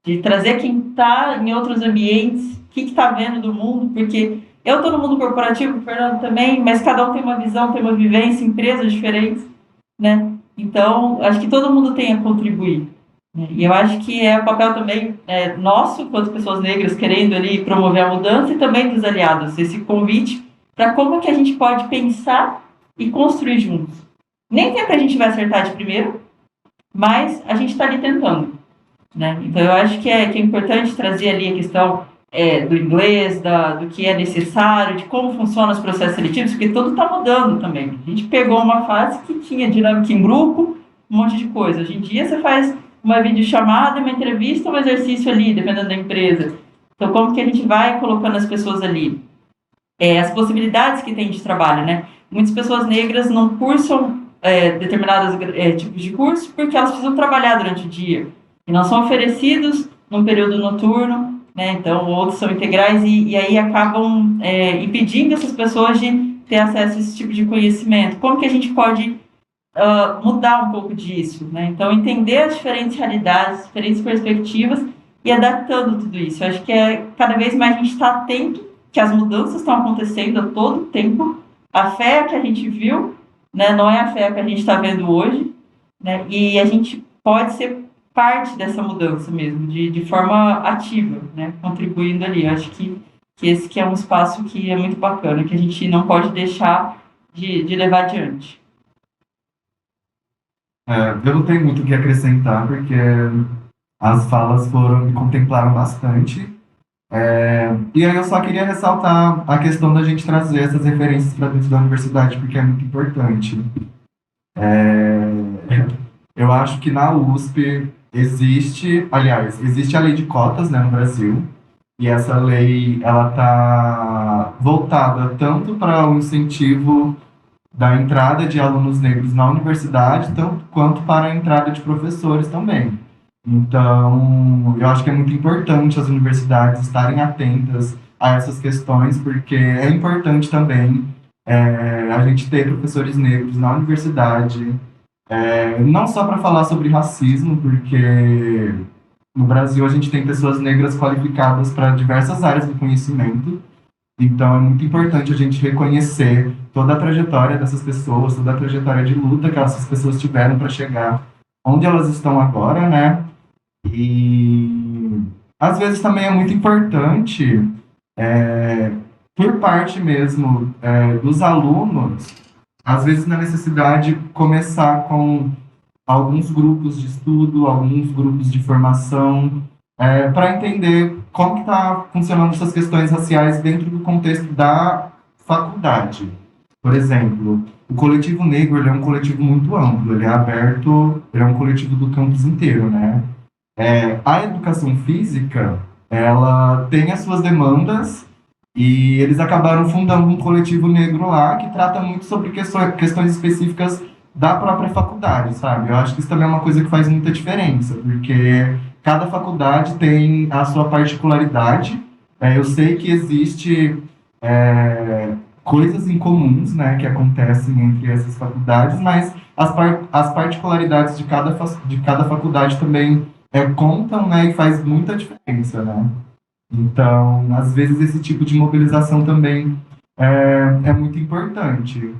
De trazer quem está em outros ambientes, o que está vendo do mundo, porque eu estou no mundo corporativo, o Fernando também, mas cada um tem uma visão, tem uma vivência, empresas diferentes, né? Então, acho que todo mundo tem a contribuir, né? E eu acho que é o papel também nosso, quanto pessoas negras, querendo ali promover a mudança, e também dos aliados, esse convite para como que a gente pode pensar e construir juntos. Nem sempre a gente vai acertar de primeiro, mas a gente está ali tentando, né? Então, eu acho que é importante trazer ali a questão do inglês, do que é necessário, de como funcionam os processos seletivos, porque tudo está mudando também. A gente pegou uma fase que tinha dinâmica em grupo, um monte de coisa. Hoje em dia, você faz uma videochamada, uma entrevista, um exercício ali, dependendo da empresa. Então, como que a gente vai colocando as pessoas ali? As possibilidades que tem de trabalho, né? Muitas pessoas negras não cursam determinados tipos de curso porque elas precisam trabalhar durante o dia e não são oferecidos num período noturno, né? Então, outros são integrais e aí acabam impedindo essas pessoas de ter acesso a esse tipo de conhecimento. Como que a gente pode mudar um pouco disso, né? Então, entender as diferentes realidades, diferentes perspectivas e adaptando tudo isso. Eu acho que cada vez mais a gente está atento que as mudanças estão acontecendo a todo tempo. A fé que a gente viu, né, não é a fé que a gente está vendo hoje, né? E a gente pode ser parte dessa mudança mesmo, de forma ativa, né? Contribuindo ali. Eu acho que esse que é um espaço que é muito bacana, que a gente não pode deixar de levar adiante. Eu não tenho muito o que acrescentar, porque as falas me contemplaram bastante. E aí eu só queria ressaltar a questão da gente trazer essas referências para dentro da universidade, porque é muito importante. Eu acho que na USP existe a lei de cotas, né, no Brasil, e essa lei, ela está voltada tanto para o incentivo da entrada de alunos negros na universidade, tanto quanto para a entrada de professores também. Então, eu acho que é muito importante as universidades estarem atentas a essas questões, porque é importante também a gente ter professores negros na universidade, não só para falar sobre racismo, porque no Brasil a gente tem pessoas negras qualificadas para diversas áreas do conhecimento, então é muito importante a gente reconhecer toda a trajetória dessas pessoas, toda a trajetória de luta que essas pessoas tiveram para chegar onde elas estão agora, né? E às vezes também é muito importante, por parte mesmo dos alunos, às vezes na necessidade começar com alguns grupos de estudo, alguns grupos de formação, para entender como que está funcionando essas questões raciais dentro do contexto da faculdade. Por exemplo, o coletivo negro ele é um coletivo muito amplo, ele é aberto, ele é um coletivo do campus inteiro, né? A educação física, ela tem as suas demandas e eles acabaram fundando um coletivo negro lá que trata muito sobre questões específicas da própria faculdade, sabe? Eu acho que isso também é uma coisa que faz muita diferença, porque cada faculdade tem a sua particularidade. Eu sei que existe coisas incomuns, né, que acontecem entre essas faculdades, mas as particularidades de cada faculdade também contam, né, e faz muita diferença, né? Então, às vezes esse tipo de mobilização também é muito importante.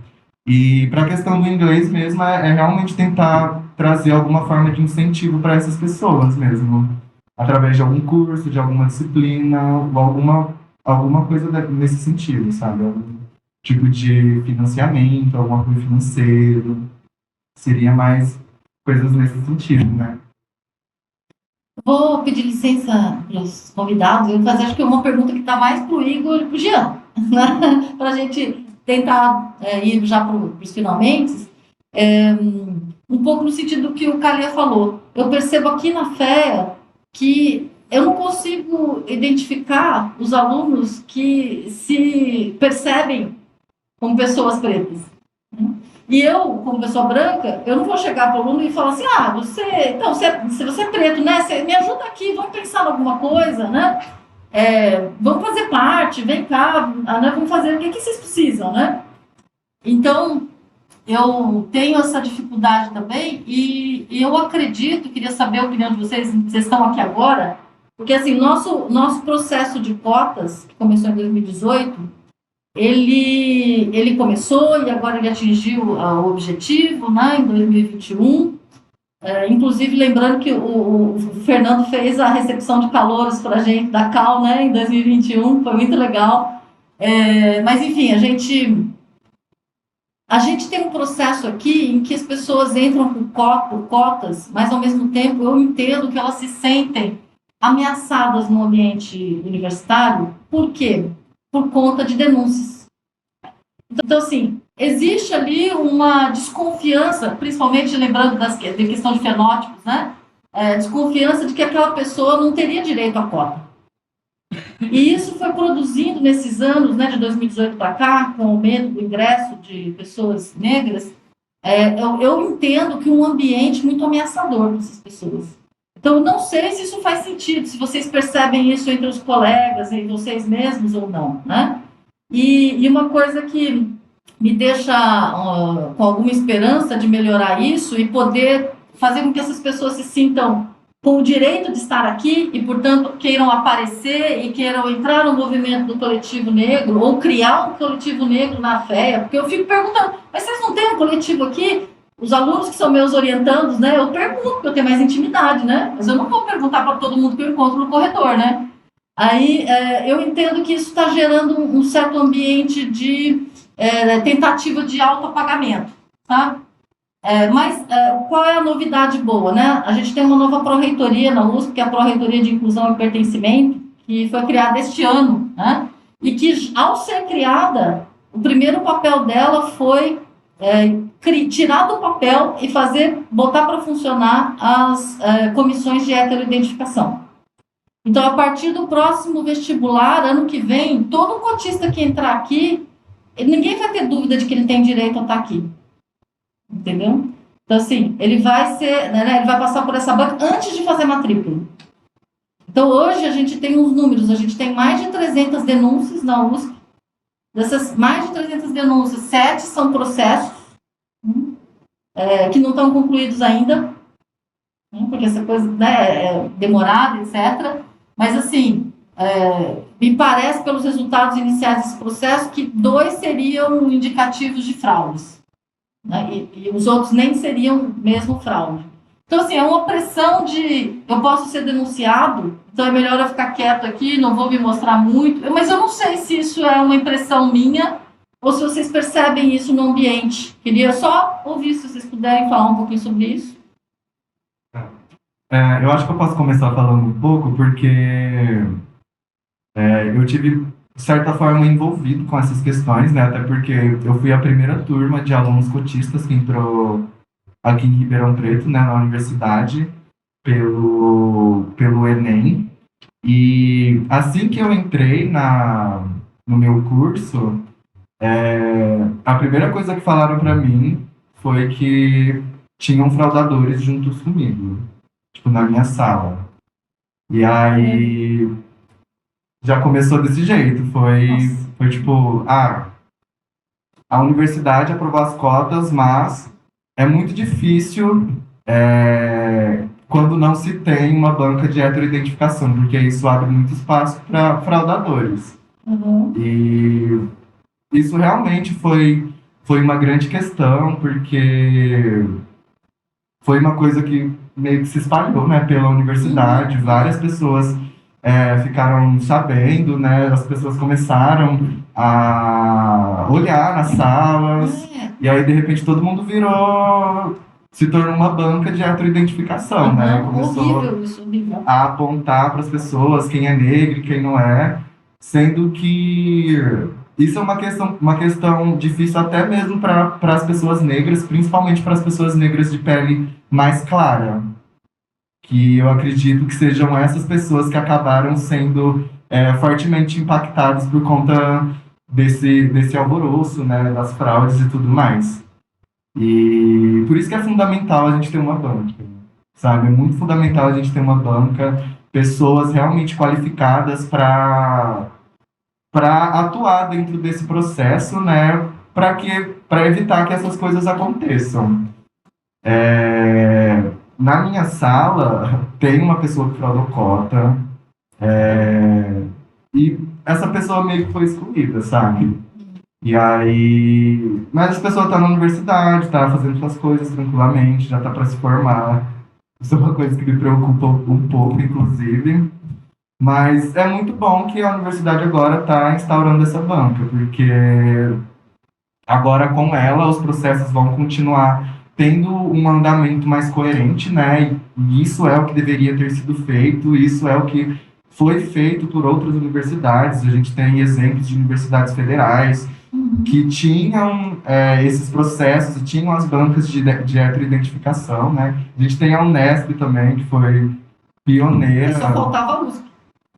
E para a questão do inglês mesmo, é realmente tentar trazer alguma forma de incentivo para essas pessoas mesmo, através de algum curso, de alguma disciplina, ou alguma coisa nesse sentido, sabe? Algum tipo de financiamento, algum apoio financeiro, seria mais coisas nesse sentido, né? Vou pedir licença para os convidados, eu vou fazer acho que uma pergunta que está mais para o Igor e para o Jean, né? Para a gente tentar ir já para os finalmente, um pouco no sentido do que o Calê falou. Eu percebo aqui na FEA que eu não consigo identificar os alunos que se percebem como pessoas pretas, né? E eu, como pessoa branca, eu não vou chegar para o aluno e falar assim, se você é preto, né? Você me ajuda aqui, vamos pensar em alguma coisa, né? Vamos fazer parte, vem cá, né? Vamos fazer o que vocês precisam, né? Então, eu tenho essa dificuldade também e eu acredito, queria saber a opinião de vocês, vocês estão aqui agora, porque assim, nosso processo de cotas, que começou em 2018, ele começou e agora ele atingiu o objetivo, né, em 2021. Inclusive, lembrando que o Fernando fez a recepção de calouros para a gente da Cal, né, em 2021, foi muito legal. Mas, enfim, a gente tem um processo aqui em que as pessoas entram por cotas, mas, ao mesmo tempo, eu entendo que elas se sentem ameaçadas no ambiente universitário. Por quê? Por conta de denúncias. Então, assim, existe ali uma desconfiança, principalmente lembrando da questão de fenótipos, né? Desconfiança de que aquela pessoa não teria direito à cota. E isso foi produzindo nesses anos, né, de 2018 para cá, com o aumento do ingresso de pessoas negras, eu entendo que um ambiente muito ameaçador para essas pessoas. Então, não sei se isso faz sentido, se vocês percebem isso entre os colegas, entre vocês mesmos ou não, né? E uma coisa que me deixa com alguma esperança de melhorar isso e poder fazer com que essas pessoas se sintam com o direito de estar aqui e, portanto, queiram aparecer e queiram entrar no movimento do coletivo negro ou criar um coletivo negro na FEA, porque eu fico perguntando, mas vocês não têm um coletivo aqui? os alunos que são meus orientandos, né, eu pergunto, porque eu tenho mais intimidade, né? Mas eu não vou perguntar para todo mundo que eu encontro no corredor, né? Aí eu entendo que isso está gerando um certo ambiente de tentativa de autoapagamento, tá? Mas qual é a novidade boa, né? A gente tem uma nova pró-reitoria na USP, que é a Pró-Reitoria de Inclusão e Pertencimento, que foi criada este ano, né? E que, ao ser criada, o primeiro papel dela foi tirar do papel e botar para funcionar as comissões de heteroidentificação. Então, a partir do próximo vestibular, ano que vem, todo cotista que entrar aqui, ninguém vai ter dúvida de que ele tem direito a estar aqui. Entendeu? Então, assim, ele vai ser, né, ele vai passar por essa banca antes de fazer matrícula. Então, hoje a gente tem uns números, a gente tem mais de 300 denúncias na USP. Dessas mais de 300 denúncias, 7 são processos que não estão concluídos ainda, porque essa coisa, né, é demorada, etc. Mas, assim, me parece, pelos resultados iniciais desse processo, que 2 seriam indicativos de fraudes, né, e os outros nem seriam mesmo fraude. Então, assim, é uma pressão de eu posso ser denunciado, então é melhor eu ficar quieto aqui, não vou me mostrar muito. Mas eu não sei se isso é uma impressão minha ou se vocês percebem isso no ambiente. Queria só ouvir se vocês puderem falar um pouquinho sobre isso. Eu acho que eu posso começar falando um pouco, porque eu tive, de certa forma, envolvido com essas questões, né? Até porque eu fui a primeira turma de alunos cotistas que entrou aqui em Ribeirão Preto, né, na universidade, pelo Enem. E assim que eu entrei no meu curso, a primeira coisa que falaram para mim foi que tinham fraudadores juntos comigo, tipo, na minha sala. E aí já começou desse jeito, foi tipo, a universidade aprovou as cotas, mas é muito difícil quando não se tem uma banca de heteroidentificação, porque isso abre muito espaço para fraudadores. Uhum. E isso realmente foi uma grande questão, porque foi uma coisa que meio que se espalhou, né, pela universidade. Várias pessoas ficaram sabendo, né, as pessoas começaram a olhar nas salas, e aí, de repente, todo mundo se tornou uma banca de heteroidentificação, né? Começou Horrível isso, horrível. a apontar para as pessoas quem é negro e quem não é, sendo que isso é uma questão difícil até mesmo para as pessoas negras, principalmente para as pessoas negras de pele mais clara, que eu acredito que sejam essas pessoas que acabaram sendo fortemente impactadas por conta desse alvoroço, né, das fraudes e tudo mais. E por isso que é fundamental a gente ter uma banca, sabe? É muito fundamental a gente ter uma banca, pessoas realmente qualificadas para atuar dentro desse processo, né? Para evitar que essas coisas aconteçam. Na minha sala tem uma pessoa que fraudou cota, e essa pessoa meio que foi excluída, sabe? E aí, mas a pessoa tá na universidade, tá fazendo suas coisas tranquilamente, já tá para se formar. Isso é uma coisa que me preocupa um pouco, inclusive. Mas é muito bom que a universidade agora está instaurando essa banca, porque agora com ela os processos vão continuar tendo um andamento mais coerente, né? E isso é o que deveria ter sido feito, isso é o que foi feito por outras universidades. A gente tem exemplos de universidades federais que tinham esses processos e tinham as bancas de heteroidentificação, né? A gente tem a Unesp também, que foi pioneira. Só faltava a USP.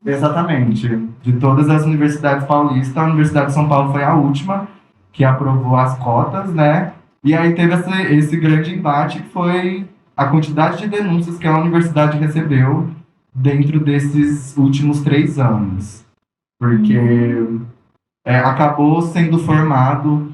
Exatamente. De todas as universidades paulistas, a Universidade de São Paulo foi a última que aprovou as cotas, né? E aí teve esse grande embate, que foi a quantidade de denúncias que a universidade recebeu dentro desses últimos 3 anos. Porque acabou sendo formado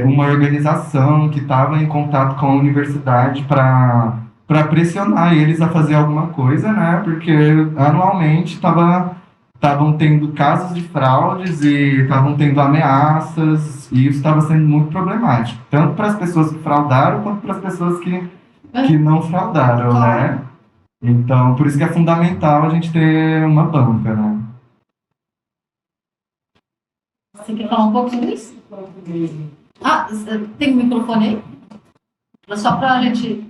uma organização que estava em contato com a universidade para pressionar eles a fazer alguma coisa, né? Porque anualmente estava estavam tendo casos de fraudes e estavam tendo ameaças, e isso estava sendo muito problemático, tanto para as pessoas que fraudaram quanto para as pessoas que não fraudaram, né? Então, por isso que é fundamental a gente ter uma banca, né? Você quer falar um pouco sobre isso? Ah, tem um microfone aí? Só para a gente...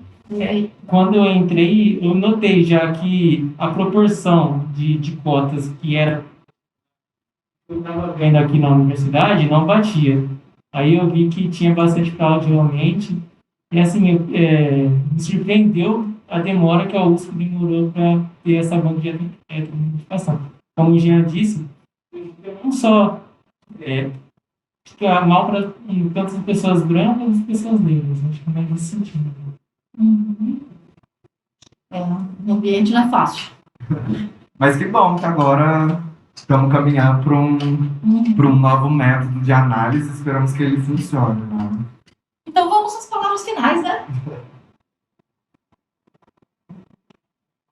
Quando eu entrei, eu notei já que a proporção de cotas que era eu estava vendo aqui na universidade não batia. Aí eu vi que tinha bastante fraude realmente. E assim, me surpreendeu a demora que a USP demorou para ter essa banca de educação. Como o Jean disse, não só fica mal para tanto as pessoas brancas quanto as pessoas negras. Acho que é mais nesse sentido. Uhum. O ambiente não é fácil. Mas que bom que agora estamos caminhando para um novo método de análise, esperamos que ele funcione, né? Então vamos às palavras finais, né?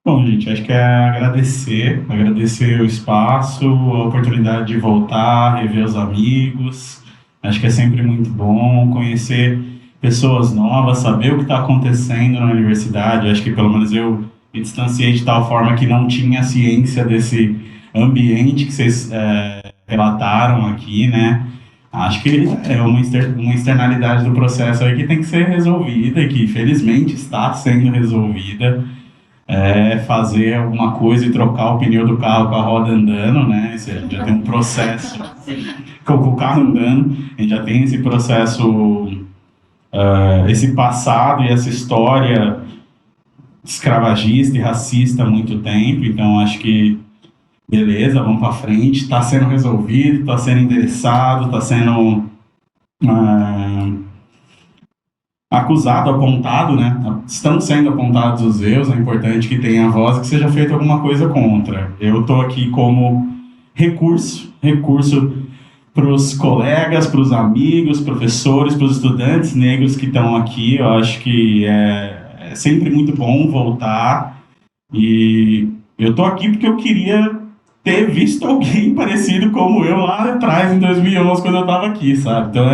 Bom, gente, acho que é agradecer o espaço, a oportunidade de voltar, rever os amigos. Acho que é sempre muito bom conhecer pessoas novas, saber o que está acontecendo na universidade. Acho que pelo menos eu me distanciei de tal forma que não tinha ciência desse ambiente que vocês relataram aqui, né? Acho que é uma externalidade do processo aí que tem que ser resolvida e que felizmente está sendo resolvida. Fazer alguma coisa e trocar o pneu do carro com a roda andando, né? A gente já tem um processo com o carro andando, a gente já tem esse processo, esse passado e essa história escravagista e racista há muito tempo, então acho que beleza, vamos para frente, está sendo resolvido, está sendo endereçado, está sendo acusado, apontado, né? Estão sendo apontados os erros, é importante que tenha voz e que seja feita alguma coisa contra. Eu estou aqui como recurso para os colegas, para os amigos, professores, para os estudantes negros que estão aqui. Eu acho que é sempre muito bom voltar e eu estou aqui porque eu queria ter visto alguém parecido como eu lá atrás, em 2011, quando eu estava aqui, sabe? Então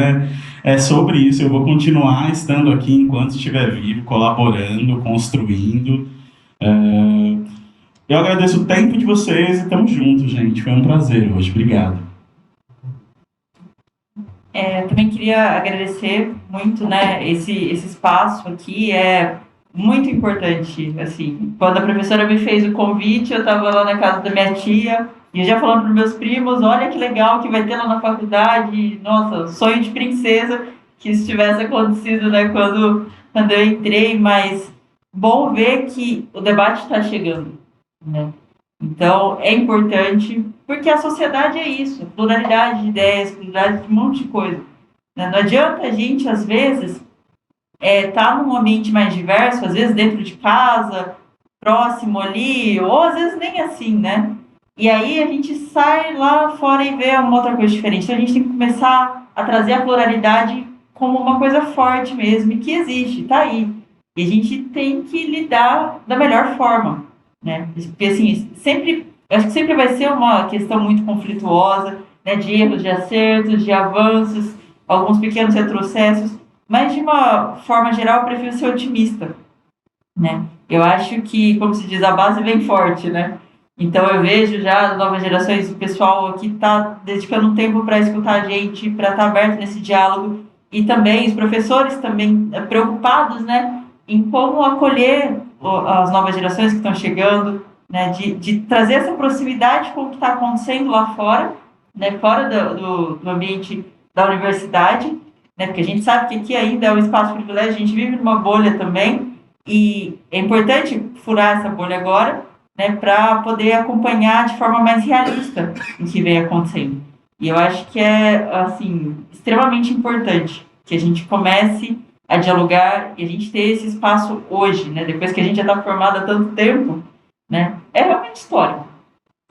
é sobre isso, eu vou continuar estando aqui enquanto estiver vivo, colaborando, construindo. Eu agradeço o tempo de vocês e estamos juntos, gente. Foi um prazer hoje. Obrigado. Também queria agradecer muito, né, esse espaço aqui é muito importante, assim, quando a professora me fez o convite, eu estava lá na casa da minha tia, e eu já falando para meus primos, olha que legal que vai ter lá na faculdade, nossa, sonho de princesa que isso tivesse acontecido, né, quando eu entrei, mas bom ver que o debate está chegando, né, então é importante, porque a sociedade é isso, pluralidade de ideias, pluralidade de um monte de coisa, né? Não adianta a gente, às vezes, tá num ambiente mais diverso, às vezes dentro de casa, próximo ali, ou às vezes nem assim, né? E aí a gente sai lá fora e vê uma outra coisa diferente. Então a gente tem que começar a trazer a pluralidade como uma coisa forte mesmo, e que existe, tá aí. E a gente tem que lidar da melhor forma, né? Porque assim, acho que sempre vai ser uma questão muito conflituosa, né? De erros, de acertos, de avanços, alguns pequenos retrocessos, mas de uma forma geral eu prefiro ser otimista, né? Eu acho que, como se diz, a base vem forte, né? Então eu vejo já novas gerações, o pessoal que está dedicando um tempo para escutar a gente, para estar aberto nesse diálogo, e também os professores também preocupados, né, em como acolher as novas gerações que estão chegando, né, de trazer essa proximidade com o que está acontecendo lá fora, né, fora do ambiente da universidade, né, porque a gente sabe que aqui ainda é um espaço de privilégio, a gente vive numa bolha também, e é importante furar essa bolha agora, né, para poder acompanhar de forma mais realista o que vem acontecendo. E eu acho que é, assim, extremamente importante que a gente comece a dialogar e a gente ter esse espaço hoje, né, depois que a gente já está formado há tanto tempo, né, é realmente histórico,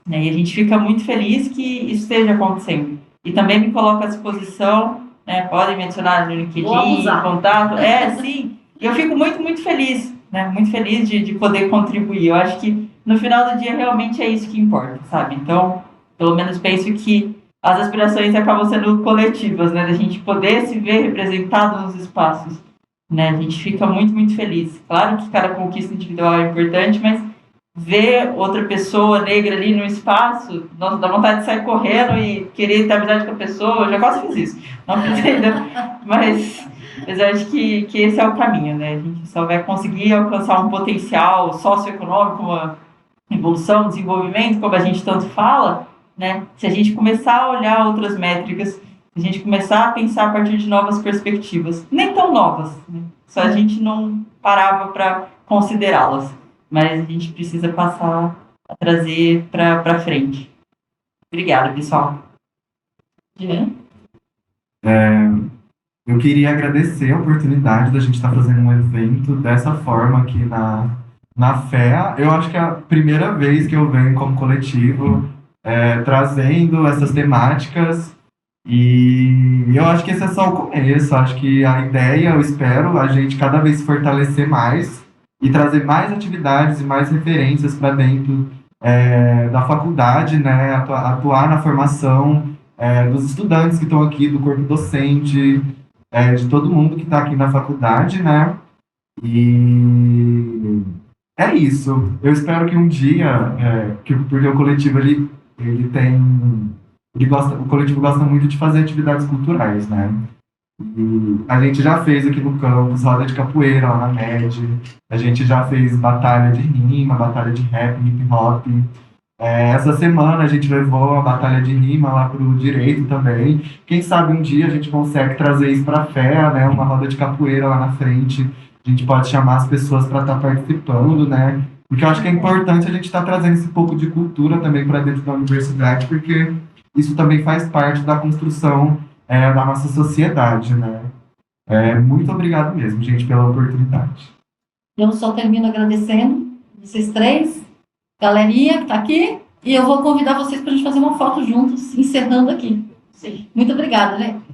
né, e a gente fica muito feliz que isso esteja acontecendo. E também me coloco à disposição, né, podem me adicionar no LinkedIn, contato, sim, e eu fico muito, muito feliz, né, muito feliz de poder contribuir. Eu acho que no final do dia realmente é isso que importa, sabe? Então, Pelo menos penso que as aspirações acabam sendo coletivas, né? Da gente poder se ver representado nos espaços, né? A gente fica muito, muito feliz. Claro que cada conquista individual é importante, mas ver outra pessoa negra ali no espaço, nossa, dá vontade de sair correndo e querer ter amizade com a pessoa. Eu já quase fiz isso. Não fiz ainda, mas eu acho que esse é o caminho, né? A gente só vai conseguir alcançar um potencial socioeconômico, uma evolução, desenvolvimento, como a gente tanto fala, né? Se a gente começar a olhar outras métricas, se a gente começar a pensar a partir de novas perspectivas, nem tão novas, né? Só a gente não parava para considerá-las, mas a gente precisa passar a trazer para frente. Obrigada, pessoal. Jean? Eu queria agradecer a oportunidade da gente estar fazendo um evento dessa forma aqui na FEA. Eu acho que é a primeira vez que eu venho como coletivo trazendo essas temáticas e eu acho que esse é só o começo. Acho que a ideia, eu espero, a gente cada vez se fortalecer mais e trazer mais atividades e mais referências para dentro da faculdade, né? Atuar na formação dos estudantes que estão aqui, do corpo docente, de todo mundo que está aqui na faculdade, né? E é isso. Eu espero que um dia, porque o coletivo ele tem, o coletivo gosta muito de fazer atividades culturais, né? E a gente já fez aqui no campus roda de capoeira lá na MED, a gente já fez batalha de rima, batalha de rap, hip hop. Essa semana a gente levou a batalha de rima lá para o direito também. Quem sabe um dia a gente consegue trazer isso para a FEA, né? Uma roda de capoeira lá na frente. A gente pode chamar as pessoas para estar participando, né? Porque eu acho que é importante a gente estar trazendo esse pouco de cultura também para dentro da universidade, porque isso também faz parte da construção da nossa sociedade, né? Muito obrigado mesmo, gente, pela oportunidade. Eu só termino agradecendo vocês três, galerinha que está aqui, e eu vou convidar vocês para a gente fazer uma foto juntos, encerrando aqui. Sim. Muito obrigada, gente.